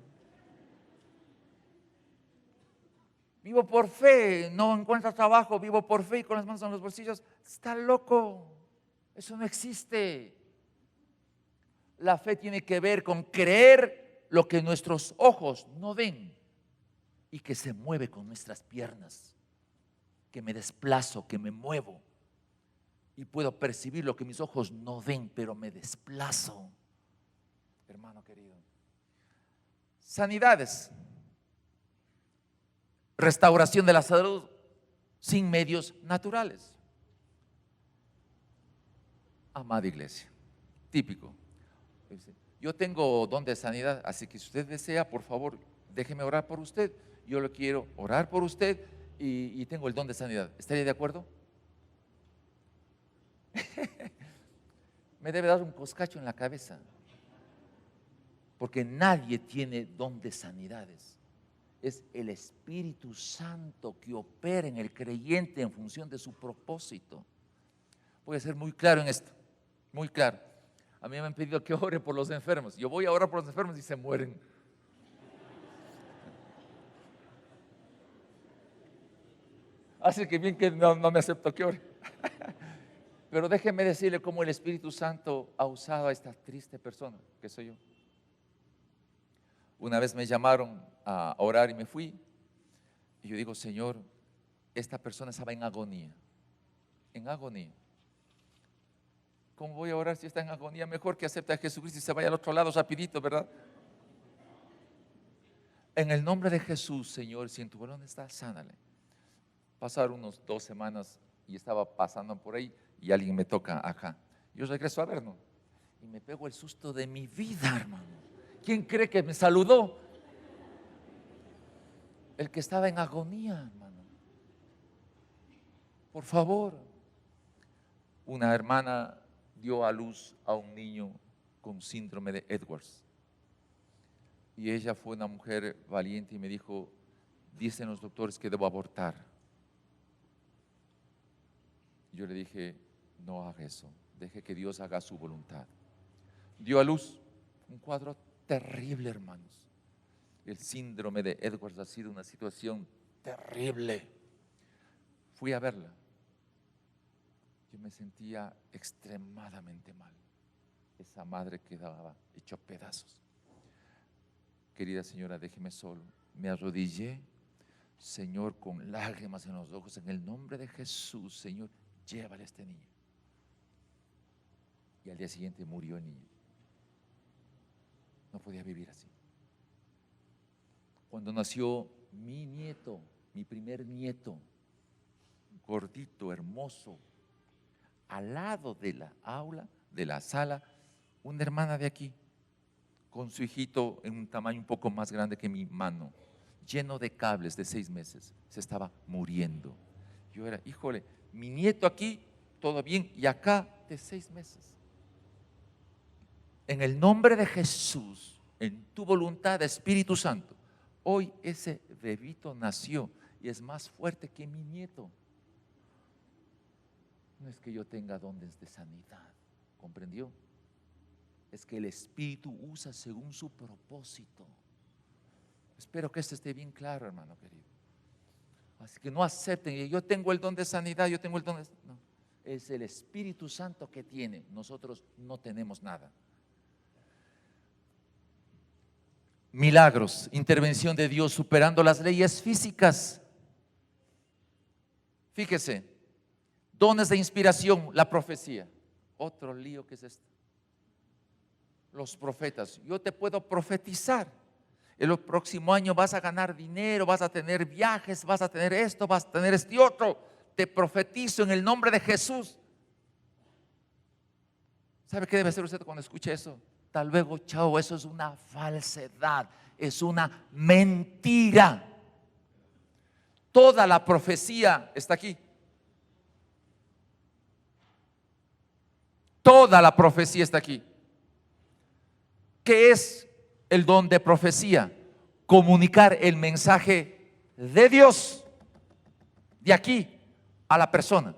Vivo por fe, no encuentro trabajo, vivo por fe y con las manos en los bolsillos. Está loco, eso no existe. La fe tiene que ver con creer lo que nuestros ojos no ven y que se mueve con nuestras piernas, que me desplazo, que me muevo y puedo percibir lo que mis ojos no ven, pero me desplazo. Hermano querido, sanidades. Restauración de la salud sin medios naturales. Amada iglesia, típico. Yo tengo don de sanidad, así que si usted desea, por favor, déjeme orar por usted. Yo lo quiero orar por usted y tengo el don de sanidad. ¿Estaría de acuerdo? Me debe dar un coscacho en la cabeza, porque nadie tiene don de sanidades. Es el Espíritu Santo que opera en el creyente en función de su propósito. Voy a ser muy claro en esto, muy claro. A mí me han pedido que ore por los enfermos. Yo voy a orar por los enfermos y se mueren. Así que bien que no me acepto que ore. Pero déjenme decirle cómo el Espíritu Santo ha usado a esta triste persona que soy yo. Una vez me llamaron a orar y me fui. Y yo digo, Señor, esta persona estaba en agonía. En agonía. ¿Cómo voy a orar si está en agonía? Mejor que acepte a Jesucristo y se vaya al otro lado rapidito, ¿verdad? En el nombre de Jesús, Señor, si en tu voluntad está, sánale. Pasaron unos 2 semanas y estaba pasando por ahí y alguien me toca acá. Yo regreso a ver, ¿no? Y me pego el susto de mi vida, hermano. ¿Quién cree que me saludó? El que estaba en agonía, hermano. Por favor. Una hermana dio a luz a un niño con síndrome de Edwards. Y ella fue una mujer valiente y me dijo, dicen los doctores que debo abortar. Yo le dije, no haga eso, deje que Dios haga su voluntad. Dio a luz, un cuadro terrible, hermanos. El síndrome de Edwards ha sido una situación terrible. Fui a verla. Yo me sentía extremadamente mal. Esa madre quedaba hecha pedazos. Querida señora, déjeme solo. Me arrodillé, Señor, con lágrimas en los ojos, en el nombre de Jesús, Señor, llévale a este niño. Y al día siguiente murió el niño. No podía vivir así. Cuando nació mi nieto, mi primer nieto, gordito, hermoso, al lado de la aula, de la sala, una hermana de aquí, con su hijito en un tamaño un poco más grande que mi mano, lleno de cables, de 6 meses, se estaba muriendo. Yo era, híjole, mi nieto aquí, todo bien, y acá de 6 meses. En el nombre de Jesús, en tu voluntad, Espíritu Santo, hoy ese bebito nació y es más fuerte que mi nieto. No es que yo tenga dones de sanidad, ¿comprendió? Es que el Espíritu usa según su propósito. Espero que esto esté bien claro, hermano querido. Así que no acepten, yo tengo el don de sanidad, yo tengo el don de... No, es el Espíritu Santo que tiene, nosotros no tenemos nada. Milagros, intervención de Dios superando las leyes físicas. Fíjese, dones de inspiración, la profecía. Otro lío que es este. Los profetas, yo te puedo profetizar. El próximo año vas a ganar dinero, vas a tener viajes, vas a tener esto, vas a tener este otro. Te profetizo en el nombre de Jesús. ¿Sabe qué debe hacer usted cuando escuche eso? Hasta luego, chao, eso es una falsedad, es una mentira. Toda la profecía está aquí. Toda la profecía está aquí. ¿Qué es el don de profecía? Comunicar el mensaje de Dios de aquí a la persona.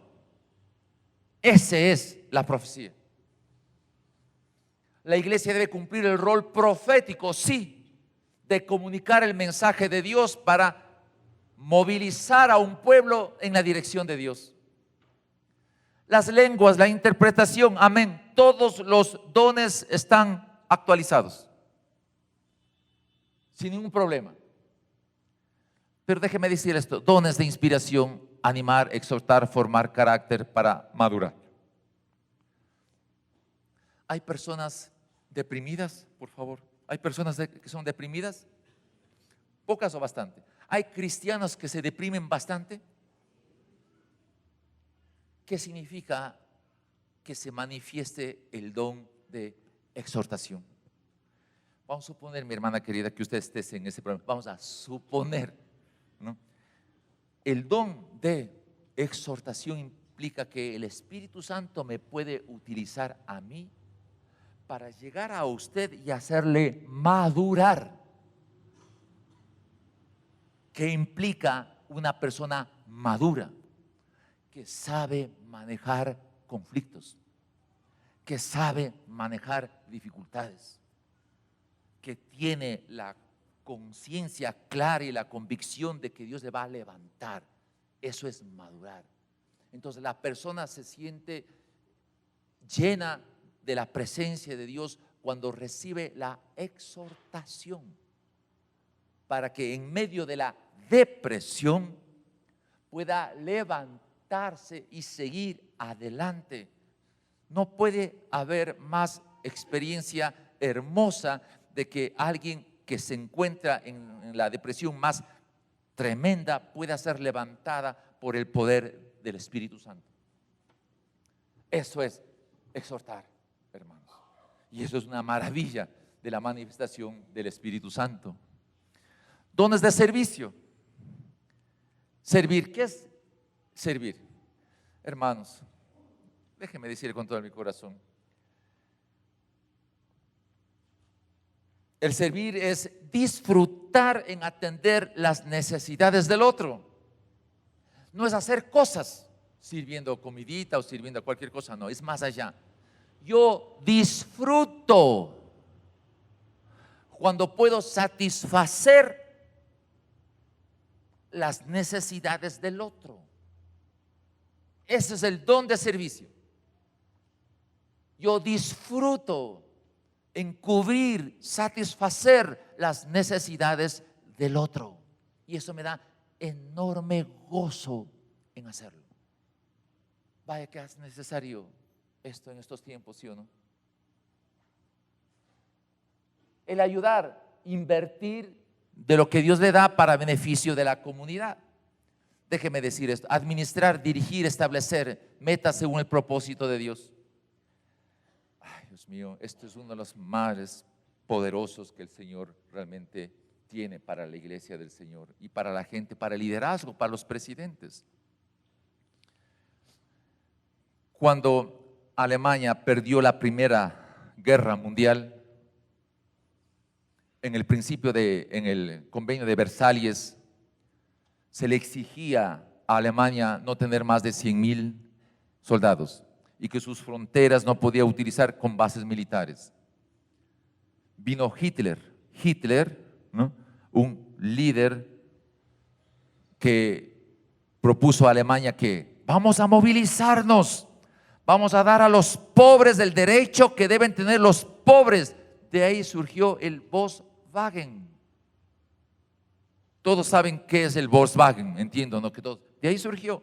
Ese es la profecía. La iglesia debe cumplir el rol profético, sí, de comunicar el mensaje de Dios para movilizar a un pueblo en la dirección de Dios. Las lenguas, la interpretación, amén, todos los dones están actualizados, sin ningún problema. Pero déjeme decir esto: dones de inspiración, animar, exhortar, formar carácter para madurar. ¿Hay personas deprimidas, por favor? ¿Hay personas que son deprimidas? ¿Pocas o bastante? ¿Hay cristianos que se deprimen bastante? ¿Qué significa que se manifieste el don de exhortación? Vamos a suponer, mi hermana querida, que usted esté en ese problema. Vamos a suponer, ¿no? El don de exhortación implica que el Espíritu Santo me puede utilizar a mí para llegar a usted y hacerle madurar. ¿Qué implica una persona madura? Que sabe manejar conflictos, que sabe manejar dificultades, que tiene la conciencia clara y la convicción de que Dios le va a levantar. Eso es madurar. Entonces la persona se siente llena de la presencia de Dios cuando recibe la exhortación, para que en medio de la depresión pueda levantarse y seguir adelante. No puede haber más experiencia hermosa de que alguien que se encuentra en la depresión más tremenda pueda ser levantada por el poder del Espíritu Santo. Eso es exhortar, hermanos. Y eso es una maravilla de la manifestación del Espíritu Santo. Dones de servicio. Servir, ¿qué es servir? Hermanos, déjenme decir con todo mi corazón, el servir es disfrutar en atender las necesidades del otro. No es hacer cosas sirviendo comidita o sirviendo cualquier cosa, no, es más allá. Yo disfruto cuando puedo satisfacer las necesidades del otro. Ese es el don de servicio. Yo disfruto en cubrir, satisfacer las necesidades del otro. Y eso me da enorme gozo en hacerlo. Vaya que es necesario esto en estos tiempos, ¿sí o no? El ayudar, invertir de lo que Dios le da para beneficio de la comunidad. Déjeme decir esto: administrar, dirigir, establecer metas según el propósito de Dios. Ay, Dios mío, esto es uno de los males poderosos que el Señor realmente tiene para la iglesia del Señor y para la gente, para el liderazgo, para los presidentes. Cuando Alemania perdió la Primera Guerra Mundial, en el convenio de Versalles, se le exigía a Alemania no tener más de 100,000 soldados y que sus fronteras no podía utilizar con bases militares. Vino Hitler, ¿no?, un líder que propuso a Alemania que vamos a movilizarnos, vamos a dar a los pobres el derecho que deben tener los pobres. De ahí surgió el Volkswagen. Todos saben qué es el Volkswagen, entiendo, ¿no? Que todos, de ahí surgió.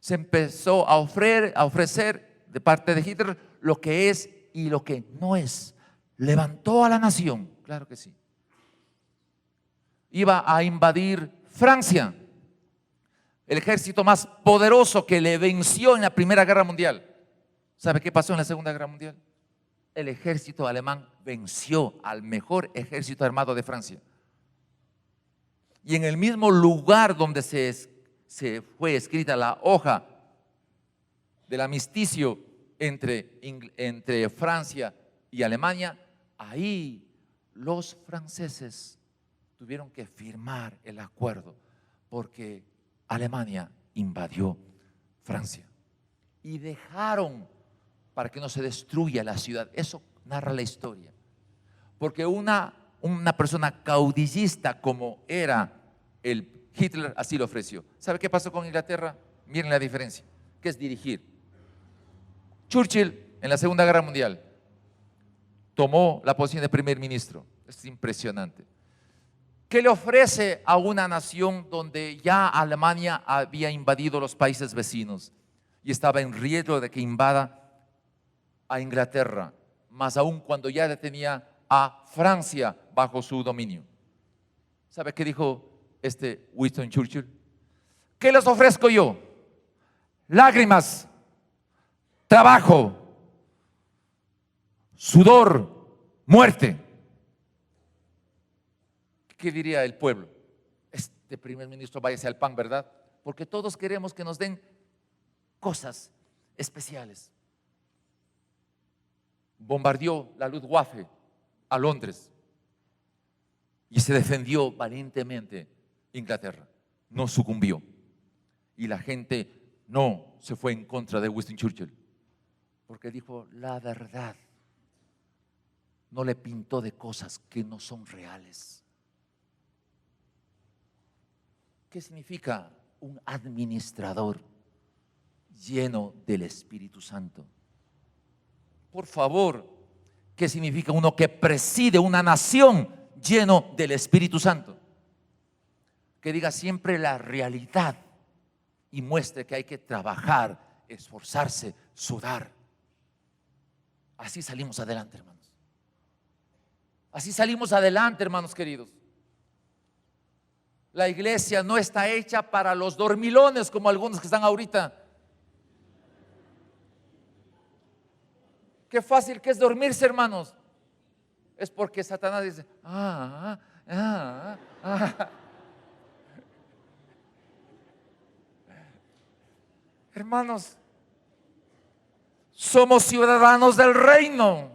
Se empezó a ofrecer de parte de Hitler lo que es y lo que no es. Levantó a la nación, claro que sí. Iba a invadir Francia, el ejército más poderoso que le venció en la Primera Guerra Mundial. ¿Sabe qué pasó en la Segunda Guerra Mundial? El ejército alemán venció al mejor ejército armado de Francia. Y en el mismo lugar donde se fue escrita la hoja del armisticio entre Francia y Alemania, ahí los franceses tuvieron que firmar el acuerdo porque Alemania invadió Francia y dejaron para que no se destruya la ciudad. Eso narra la historia. Porque una persona caudillista como era el Hitler así lo ofreció. ¿Sabe qué pasó con Inglaterra? Miren la diferencia. ¿Qué es dirigir? Churchill en la Segunda Guerra Mundial tomó la posición de primer ministro. Es impresionante. ¿Qué le ofrece a una nación donde ya Alemania había invadido los países vecinos y estaba en riesgo de que invada a Inglaterra, más aún cuando ya tenía a Francia bajo su dominio? ¿Sabe qué dijo Winston Churchill? ¿Qué les ofrezco yo? Lágrimas, trabajo, sudor, muerte. ¿Qué diría el pueblo? Este primer ministro váyase al pan, ¿verdad? Porque todos queremos que nos den cosas especiales. Bombardeó la Luftwaffe a Londres y se defendió valientemente Inglaterra. No sucumbió y la gente no se fue en contra de Winston Churchill porque dijo la verdad. No le pintó de cosas que no son reales. ¿Qué significa un administrador lleno del Espíritu Santo? Por favor, ¿qué significa uno que preside una nación lleno del Espíritu Santo? Que diga siempre la realidad y muestre que hay que trabajar, esforzarse, sudar. Así salimos adelante, hermanos. Así salimos adelante, hermanos queridos. La iglesia no está hecha para los dormilones como algunos que están ahorita. Qué fácil que es dormirse, hermanos. Es porque Satanás dice, Hermanos, somos ciudadanos del reino,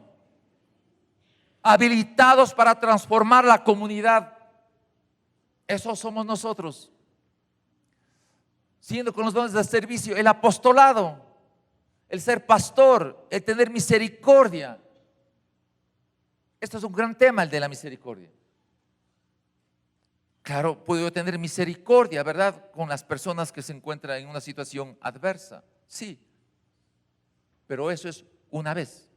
habilitados para transformar la comunidad. Eso somos nosotros. Siendo con los dones de servicio, el apostolado, el ser pastor, el tener misericordia. Esto es un gran tema, el de la misericordia. Claro, puedo tener misericordia, ¿verdad?, con las personas que se encuentran en una situación adversa. Sí, pero eso es una vez.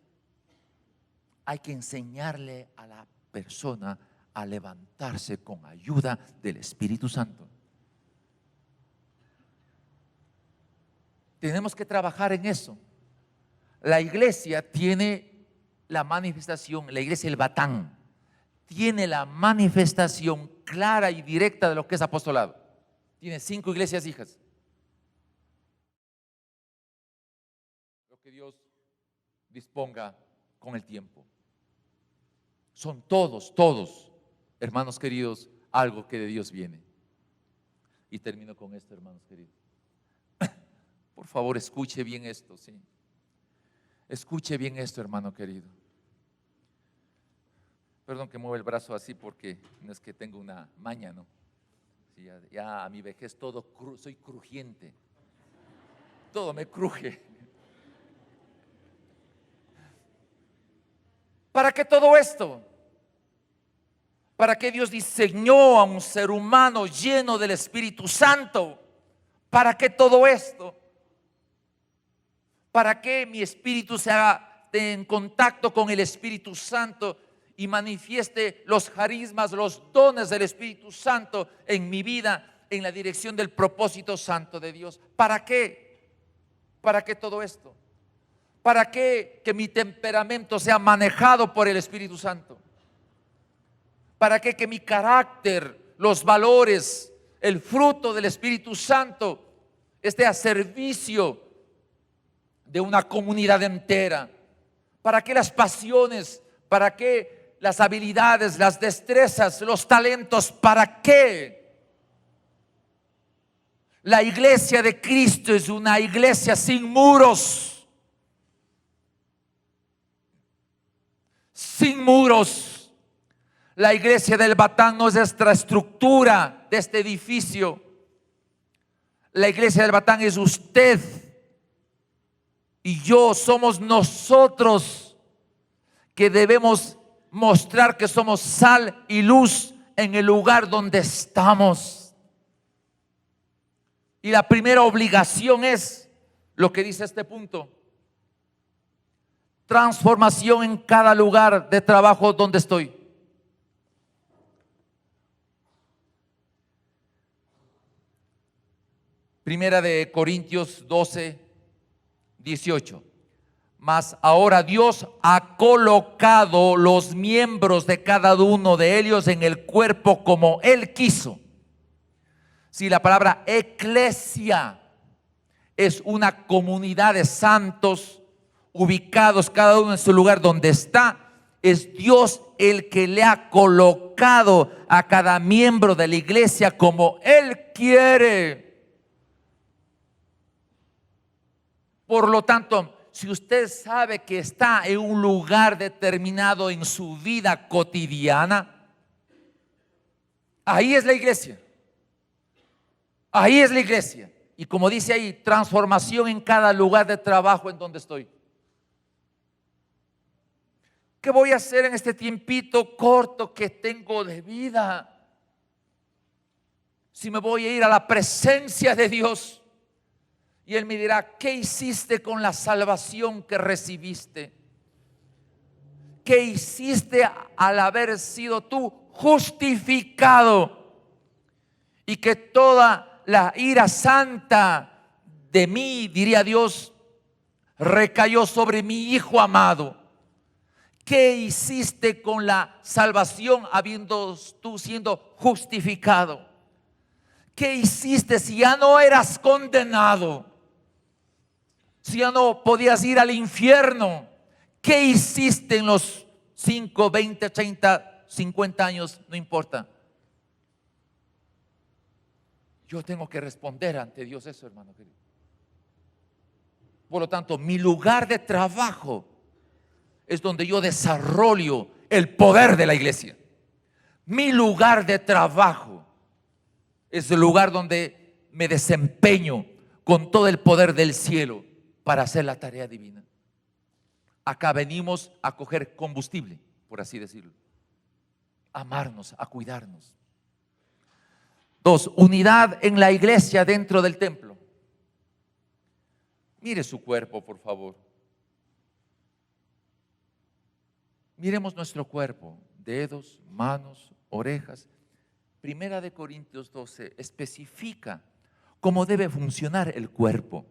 Hay que enseñarle a la persona a levantarse con ayuda del Espíritu Santo. Tenemos que trabajar en eso. La iglesia tiene la manifestación, la iglesia El Batán tiene la manifestación clara y directa de lo que es apostolado. Tiene 5 iglesias hijas. Lo que Dios disponga con el tiempo. Son todos, hermanos queridos, algo que de Dios viene. Y termino con esto, hermanos queridos. Por favor, escuche bien esto, ¿sí? Escuche bien esto, hermano querido. Perdón que mueva el brazo así porque no es que tengo una maña, ¿no? Sí, ya a mi vejez todo soy crujiente. Todo me cruje. ¿Para qué todo esto? ¿Para qué Dios diseñó a un ser humano lleno del Espíritu Santo? ¿Para qué todo esto? ¿Para qué mi espíritu se haga en contacto con el Espíritu Santo y manifieste los carismas, los dones del Espíritu Santo en mi vida, en la dirección del propósito santo de Dios? ¿Para qué? ¿Para qué todo esto? ¿Para qué que mi temperamento sea manejado por el Espíritu Santo? ¿Para qué que mi carácter, los valores, el fruto del Espíritu Santo esté a servicio de una comunidad entera? ¿Para qué las pasiones? ¿Para qué las habilidades, las destrezas, los talentos? ¿Para qué? La iglesia de Cristo es una iglesia sin muros. Sin muros. La iglesia del Batán no es nuestra estructura de este edificio. La iglesia del Batán es usted y yo, somos nosotros que debemos mostrar que somos sal y luz en el lugar donde estamos. Y la primera obligación es lo que dice este punto: transformación en cada lugar de trabajo donde estoy. Primera de Corintios 12, 18. Mas ahora Dios ha colocado los miembros de cada uno de ellos en el cuerpo como Él quiso. Si la palabra eclesia es una comunidad de santos ubicados cada uno en su lugar donde está, es Dios el que le ha colocado a cada miembro de la iglesia como Él quiere. Por lo tanto, si usted sabe que está en un lugar determinado en su vida cotidiana, ahí es la iglesia. Ahí es la iglesia. Y como dice ahí, transformación en cada lugar de trabajo en donde estoy. ¿Qué voy a hacer en este tiempito corto que tengo de vida? Si me voy a ir a la presencia de Dios y Él me dirá: ¿qué hiciste con la salvación que recibiste? ¿Qué hiciste al haber sido tú justificado? Y que toda la ira santa de mí, diría Dios, recayó sobre mi Hijo amado. ¿Qué hiciste con la salvación habiendo tú siendo justificado? ¿Qué hiciste si ya no eras condenado? Si ya no podías ir al infierno, ¿qué hiciste en los 5, 20, 30, 50 años? No importa. Yo tengo que responder ante Dios eso, hermano querido. Por lo tanto, mi lugar de trabajo es donde yo desarrollo el poder de la iglesia. Mi lugar de trabajo es el lugar donde me desempeño con todo el poder del cielo para hacer la tarea divina. Acá venimos a coger combustible, por así decirlo. A amarnos, a cuidarnos. 2, unidad en la iglesia dentro del templo. Mire su cuerpo, por favor. Miremos nuestro cuerpo, dedos, manos, orejas. Primera de Corintios 12 especifica cómo debe funcionar el cuerpo.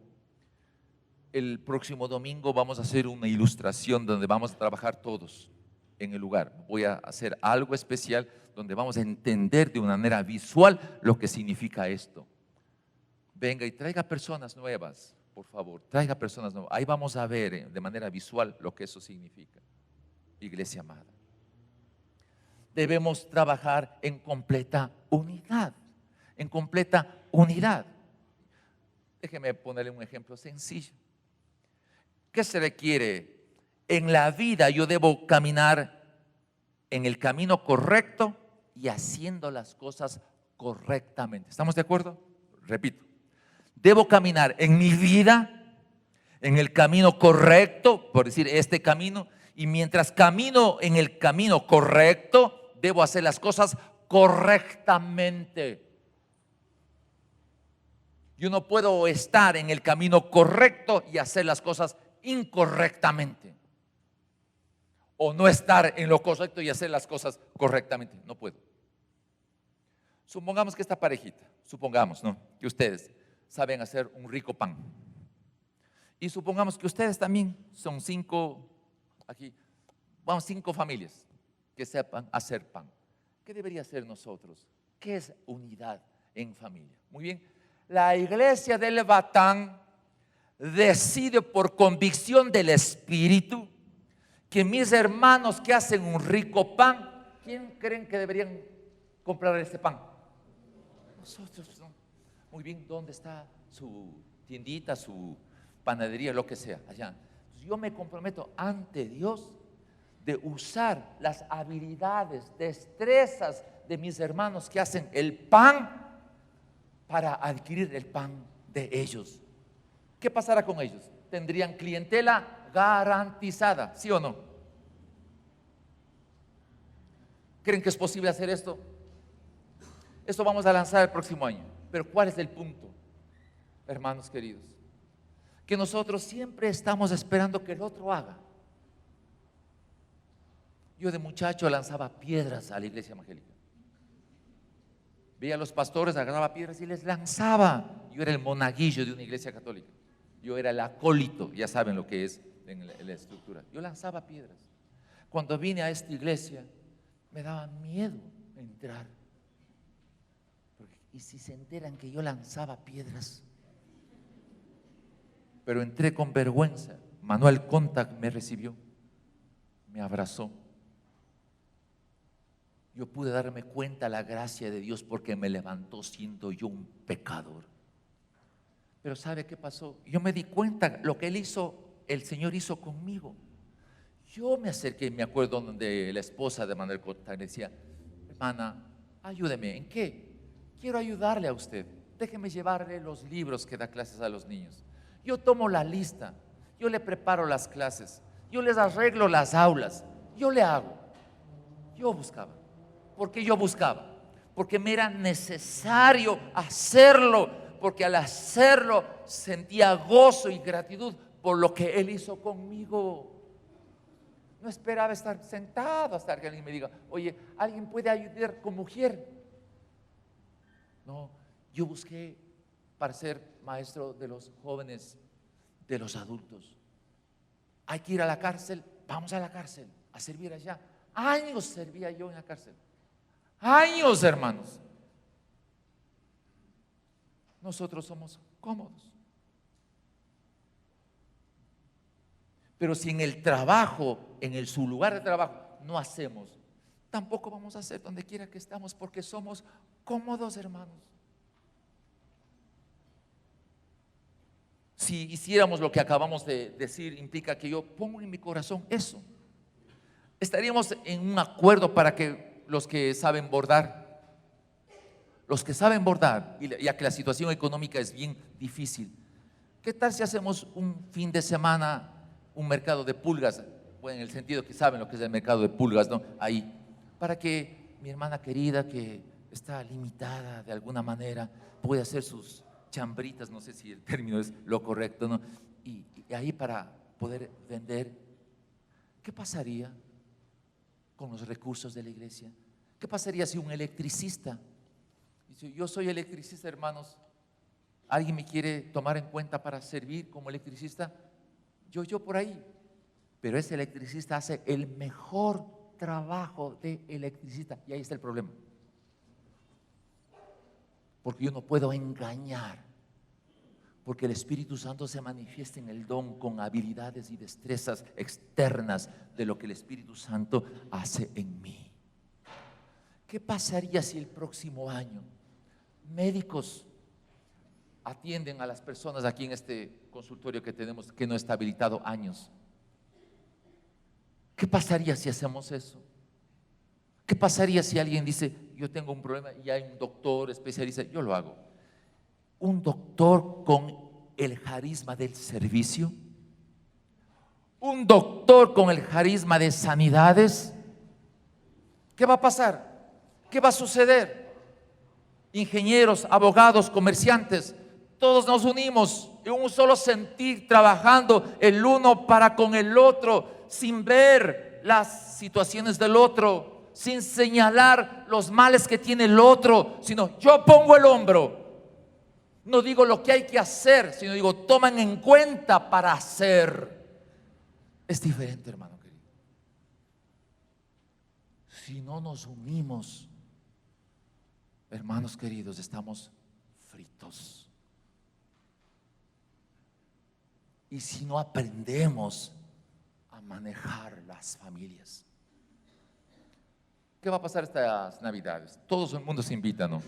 El próximo domingo vamos a hacer una ilustración donde vamos a trabajar todos en el lugar. Voy a hacer algo especial donde vamos a entender de una manera visual lo que significa esto. Venga y traiga personas nuevas, por favor, traiga personas nuevas. Ahí vamos a ver de manera visual lo que eso significa. Iglesia amada, debemos trabajar en completa unidad, en completa unidad. Déjeme ponerle un ejemplo sencillo. ¿Qué se requiere? En la vida yo debo caminar en el camino correcto y haciendo las cosas correctamente. ¿Estamos de acuerdo? Repito, debo caminar en mi vida en el camino correcto, por decir este camino, y mientras camino en el camino correcto, debo hacer las cosas correctamente. Yo no puedo estar en el camino correcto y hacer las cosas incorrectamente. O no estar en lo correcto y hacer las cosas correctamente. No puedo. Supongamos que esta parejita, supongamos, ¿no?, que ustedes saben hacer un rico pan. Y supongamos que ustedes también son 5, aquí, vamos, 5 familias que sepan hacer pan. ¿Qué debería hacer nosotros? ¿Qué es unidad en familia? Muy bien, la iglesia del Batán decide por convicción del Espíritu que mis hermanos que hacen un rico pan, ¿quién creen que deberían comprar este pan? Nosotros, ¿no? Muy bien, ¿dónde está su tiendita, su panadería, lo que sea? Allá. Yo me comprometo ante Dios de usar las habilidades, destrezas de mis hermanos que hacen el pan para adquirir el pan de ellos. ¿Qué pasará con ellos? Tendrían clientela garantizada, ¿sí o no? ¿Creen que es posible hacer esto? Esto vamos a lanzar el próximo año. Pero ¿cuál es el punto, hermanos queridos? Que nosotros siempre estamos esperando que el otro haga. Yo de muchacho lanzaba piedras a la iglesia evangélica. Veía a los pastores, agarraba piedras y les lanzaba. Yo era el monaguillo de una iglesia católica. Yo era el acólito, ya saben lo que es en la estructura. Yo lanzaba piedras. Cuando vine a esta iglesia, me daba miedo entrar. ¿Y si se enteran que yo lanzaba piedras? Pero entré con vergüenza. Manuel Contact me recibió, me abrazó. Yo pude darme cuenta de la gracia de Dios porque me levantó siendo yo un pecador. Pero ¿sabe qué pasó? Yo me di cuenta lo que Él hizo, el Señor hizo conmigo. Yo me acerqué, me acuerdo donde la esposa de Manuel Contact decía: hermana, ayúdeme. ¿En qué? Quiero ayudarle a usted. Déjeme llevarle los libros que da clases a los niños. Yo tomo la lista, yo le preparo las clases, yo les arreglo las aulas, yo le hago. Yo buscaba. ¿Por qué yo buscaba? Porque me era necesario hacerlo, porque al hacerlo sentía gozo y gratitud por lo que Él hizo conmigo. No esperaba estar sentado hasta que alguien me diga: oye, ¿alguien puede ayudar con mujer? No, yo busqué para ser maestro de los jóvenes, de los adultos. Hay que ir a la cárcel, vamos a la cárcel a servir allá. Años servía yo en la cárcel. Años, hermanos. Nosotros somos cómodos. Pero si en el trabajo, en su lugar de trabajo, no hacemos, tampoco vamos a hacer donde quiera que estamos, porque somos cómodos, hermanos. Si hiciéramos lo que acabamos de decir, implica que yo pongo en mi corazón eso. Estaríamos en un acuerdo para que los que saben bordar, ya que la situación económica es bien difícil, ¿qué tal si hacemos un fin de semana un mercado de pulgas? Bueno, en el sentido que saben lo que es el mercado de pulgas, ¿no? Ahí, para que mi hermana querida, que está limitada de alguna manera, pueda hacer sus chambritas, no sé si el término es lo correcto, ¿no? Y ahí para poder vender. ¿Qué pasaría con los recursos de la iglesia? ¿Qué pasaría si un electricista dice: yo soy electricista, hermanos, ¿alguien me quiere tomar en cuenta para servir como electricista? Yo por ahí. Pero ese electricista hace el mejor trabajo de electricista, y ahí está el problema. Porque yo no puedo engañar, porque el Espíritu Santo se manifiesta en el don con habilidades y destrezas externas de lo que el Espíritu Santo hace en mí. ¿Qué pasaría si el próximo año médicos atienden a las personas aquí en este consultorio que tenemos, que no está habilitado años? ¿Qué pasaría si hacemos eso? ¿Qué pasaría si alguien dice: yo tengo un problema y hay un doctor especialista? Yo lo hago. Un doctor con el carisma del servicio, un doctor con el carisma de sanidades. ¿Qué va a pasar? ¿Qué va a suceder? Ingenieros, abogados, comerciantes, todos nos unimos en un solo sentir, trabajando el uno para con el otro, sin ver las situaciones del otro, sin señalar los males que tiene el otro, sino yo pongo el hombro. No digo lo que hay que hacer, sino digo toman en cuenta para hacer. Es diferente, hermano querido. Si no nos unimos, hermanos queridos, estamos fritos. Y si no aprendemos a manejar las familias, ¿qué va a pasar estas Navidades? Todo el mundo se invita, ¿no?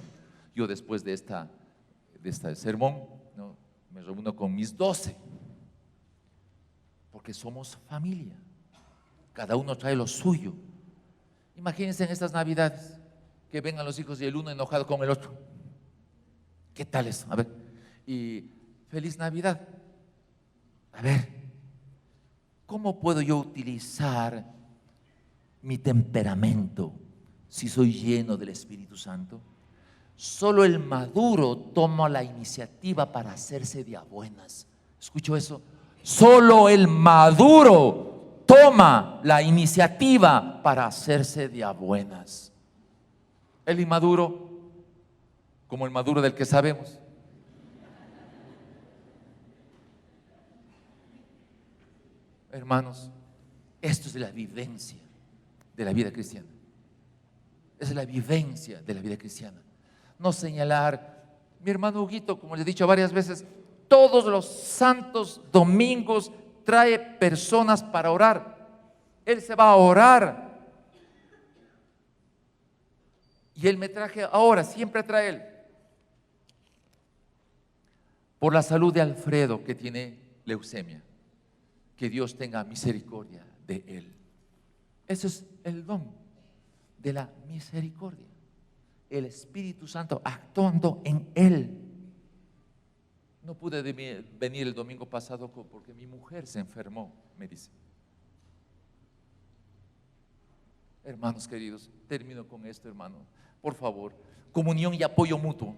Yo después de este sermón, ¿no?, me reúno con mis 12, porque somos familia, cada uno trae lo suyo. Imagínense en estas Navidades que vengan los hijos y el uno enojado con el otro. ¿Qué tal eso? A ver, y feliz Navidad. A ver, ¿cómo puedo yo utilizar mi temperamento si soy lleno del Espíritu Santo? Solo el maduro toma la iniciativa para hacerse de a buenas. ¿Escucho eso? Solo el maduro toma la iniciativa para hacerse de a buenas. El inmaduro, como el maduro del que sabemos. Hermanos, esto es de la vivencia de la vida cristiana. Es la vivencia de la vida cristiana. No señalar, mi hermano Huguito, como le he dicho varias veces, todos los santos domingos trae personas para orar. Él se va a orar. Y él me traje ahora, siempre trae él. Por la salud de Alfredo, que tiene leucemia. Que Dios tenga misericordia de él. Ese es el don de la misericordia. El Espíritu Santo actuando en él. No pude venir el domingo pasado porque mi mujer se enfermó, me dice. Hermanos queridos, termino con esto, hermano. Por favor, comunión y apoyo mutuo.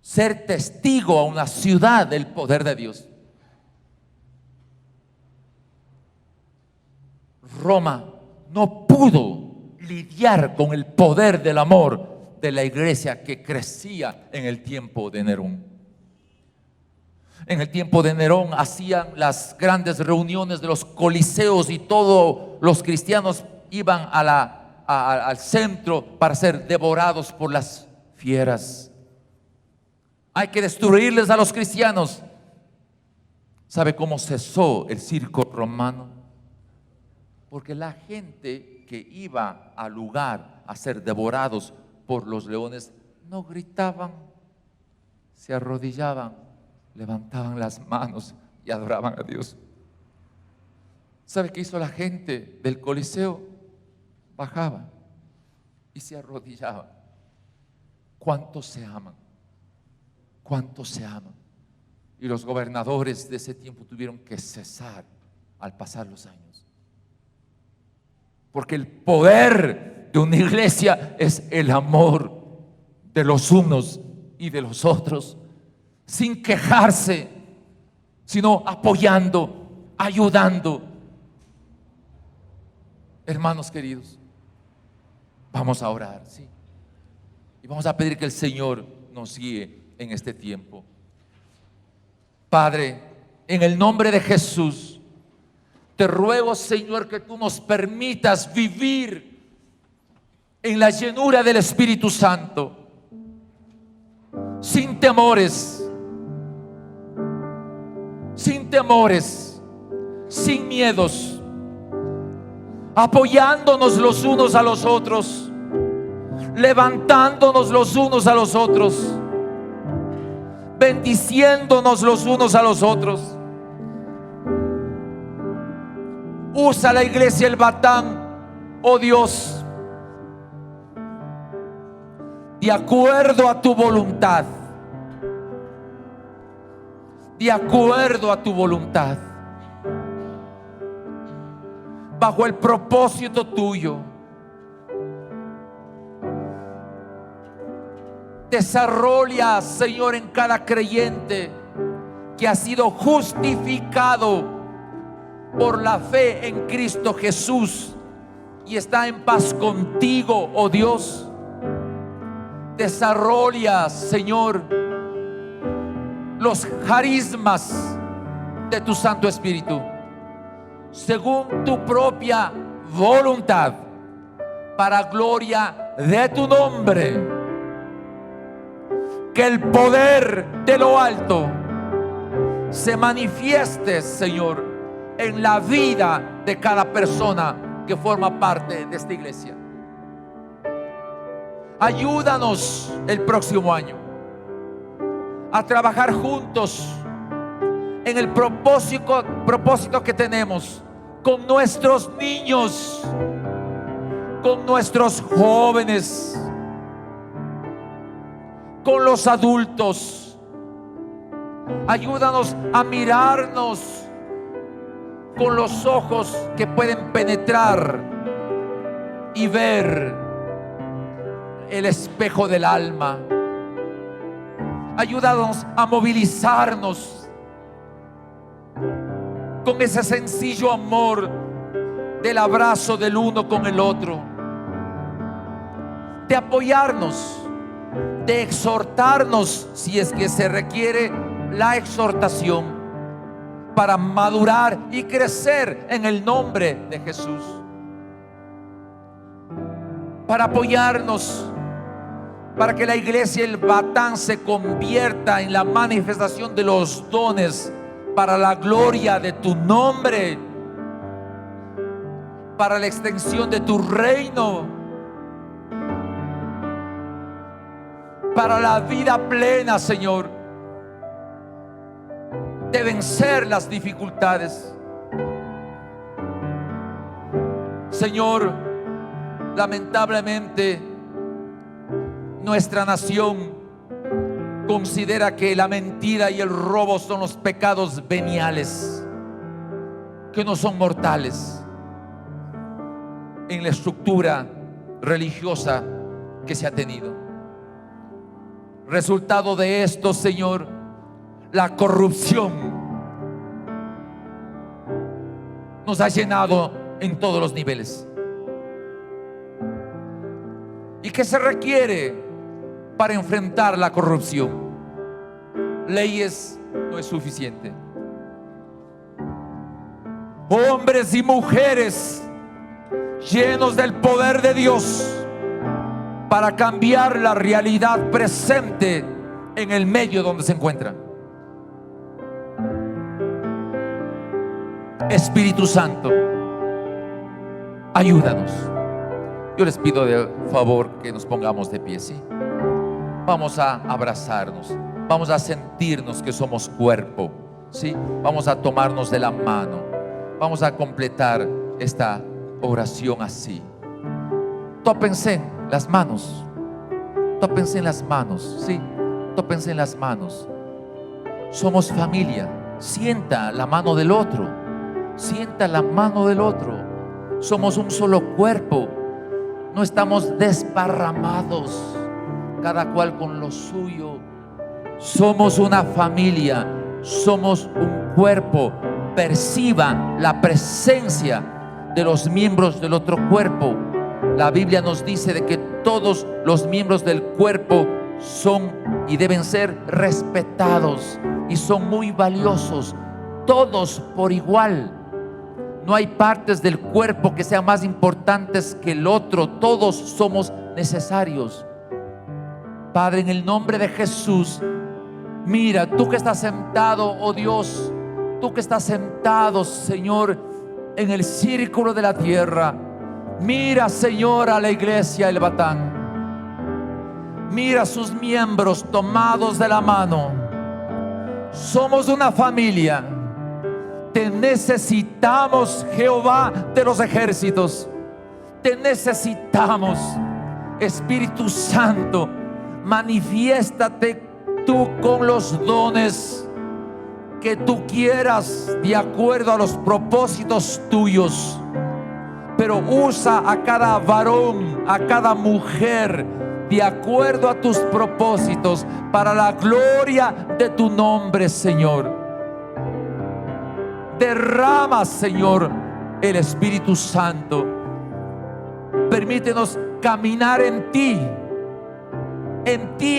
Ser testigo a una ciudad del poder de Dios. Roma no pudo lidiar con el poder del amor de la iglesia que crecía en el tiempo de Nerón. En el tiempo de Nerón hacían las grandes reuniones de los coliseos y todos los cristianos iban al centro para ser devorados por las fieras. Hay que destruirles a los cristianos. ¿Sabe cómo cesó el circo romano? Porque la gente que iba al lugar a ser devorados por los leones no gritaban, se arrodillaban, levantaban las manos y adoraban a Dios. ¿Sabe qué hizo la gente del Coliseo? Bajaba y se arrodillaba. ¿Cuántos se aman? ¿Cuántos se aman? Y los gobernadores de ese tiempo tuvieron que cesar al pasar los años. Porque el poder de una iglesia es el amor de los unos y de los otros, sin quejarse, sino apoyando, ayudando. Hermanos queridos, vamos a orar, ¿sí? Y vamos a pedir que el Señor nos guíe en este tiempo. Padre, en el nombre de Jesús, te ruego, Señor, que tú nos permitas vivir en la llenura del Espíritu Santo, sin temores, sin miedos, apoyándonos los unos a los otros, levantándonos los unos a los otros, bendiciéndonos los unos a los otros. Usa la iglesia El Batán, oh Dios, de acuerdo a tu voluntad, de acuerdo a tu voluntad, bajo el propósito tuyo. Desarrolla, Señor, en cada creyente que ha sido justificado por la fe en Cristo Jesús y está en paz contigo, oh Dios. Desarrolla, Señor, los carismas de tu Santo Espíritu según tu propia voluntad, para gloria de tu nombre. Que el poder de lo alto se manifieste, Señor, en la vida de cada persona que forma parte de esta iglesia. Ayúdanos el próximo año a trabajar juntos en el propósito que tenemos con nuestros niños, con nuestros jóvenes, con los adultos. Ayúdanos a mirarnos con los ojos que pueden penetrar y ver el espejo del alma. Ayúdanos a movilizarnos con ese sencillo amor del abrazo del uno con el otro, de apoyarnos, de exhortarnos si es que se requiere la exhortación, para madurar y crecer en el nombre de Jesús, para apoyarnos, para que la iglesia El Batán se convierta en la manifestación de los dones para la gloria de tu nombre, para la extensión de tu reino, para la vida plena, Señor, de vencer las dificultades. Señor, lamentablemente nuestra nación considera que la mentira y el robo son los pecados veniales, que no son mortales en la estructura religiosa que se ha tenido. Resultado de esto, Señor, la corrupción nos ha llenado en todos los niveles. ¿Y qué se requiere para enfrentar la corrupción? Leyes no es suficiente. Hombres y mujeres llenos del poder de Dios para cambiar la realidad presente en el medio donde se encuentran. Espíritu Santo, ayúdanos. Yo les pido de favor que nos pongamos de pie, ¿sí? Vamos a abrazarnos, vamos a sentirnos que somos cuerpo, Sí, vamos a tomarnos de la mano. Vamos a completar esta oración así. Tópense en las manos. Tópense en las manos. Sí, tópense en las manos. Somos familia. Sienta la mano del otro. Sienta la mano del otro. Somos un solo cuerpo. No estamos desparramados, cada cual con lo suyo. Somos una familia. Somos un cuerpo. Perciba la presencia de los miembros del otro cuerpo. La Biblia nos dice de que todos los miembros del cuerpo son y deben ser respetados y son muy valiosos, todos por igual. No hay partes del cuerpo que sean más importantes que el otro. Todos somos necesarios. Padre, en el nombre de Jesús, mira, tú que estás sentado, oh Dios, tú que estás sentado, Señor, en el círculo de la tierra. Mira, Señor, a la iglesia El Batán. Mira a sus miembros tomados de la mano. Somos una familia. Te necesitamos, Jehová de los ejércitos. Te necesitamos, Espíritu Santo. Manifiéstate tú con los dones que tú quieras de acuerdo a los propósitos tuyos. Pero usa a cada varón, a cada mujer de acuerdo a tus propósitos para la gloria de tu nombre, Señor. Derrama, Señor, el Espíritu Santo. Permítenos caminar en ti,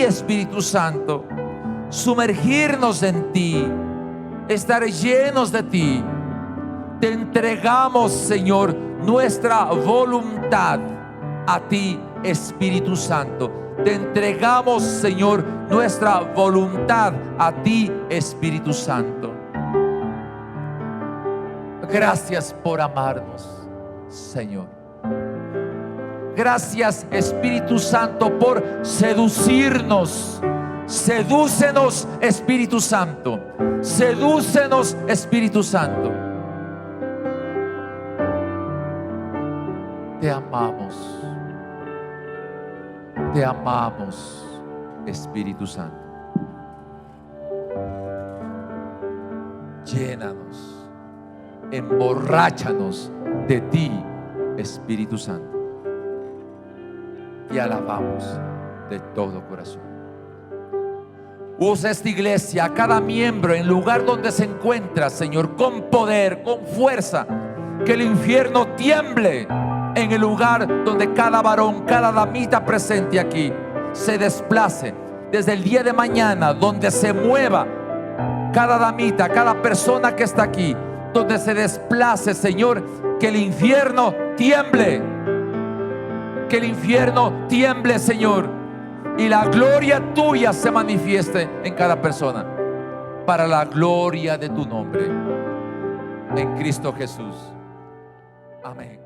Espíritu Santo. Sumergirnos en ti, estar llenos de ti. Te entregamos, Señor, nuestra voluntad a ti, Espíritu Santo. Te entregamos, Señor, nuestra voluntad a ti, Espíritu Santo. Gracias por amarnos, Señor. Gracias, Espíritu Santo, por seducirnos. Sedúcenos, Espíritu Santo. Sedúcenos, Espíritu Santo. Te amamos. Te amamos, Espíritu Santo. Llénanos, emborráchanos de ti, Espíritu Santo. Te alabamos de todo corazón. Usa esta iglesia, a cada miembro en el lugar donde se encuentra, Señor, con poder, con fuerza. Que el infierno tiemble en el lugar donde cada varón, cada damita presente aquí se desplace. Desde el día de mañana, donde se mueva cada damita, cada persona que está aquí, donde se desplace, Señor, que el infierno tiemble. Que el infierno tiemble, Señor, y la gloria tuya se manifieste en cada persona, para la gloria de tu nombre, en Cristo Jesús. Amén.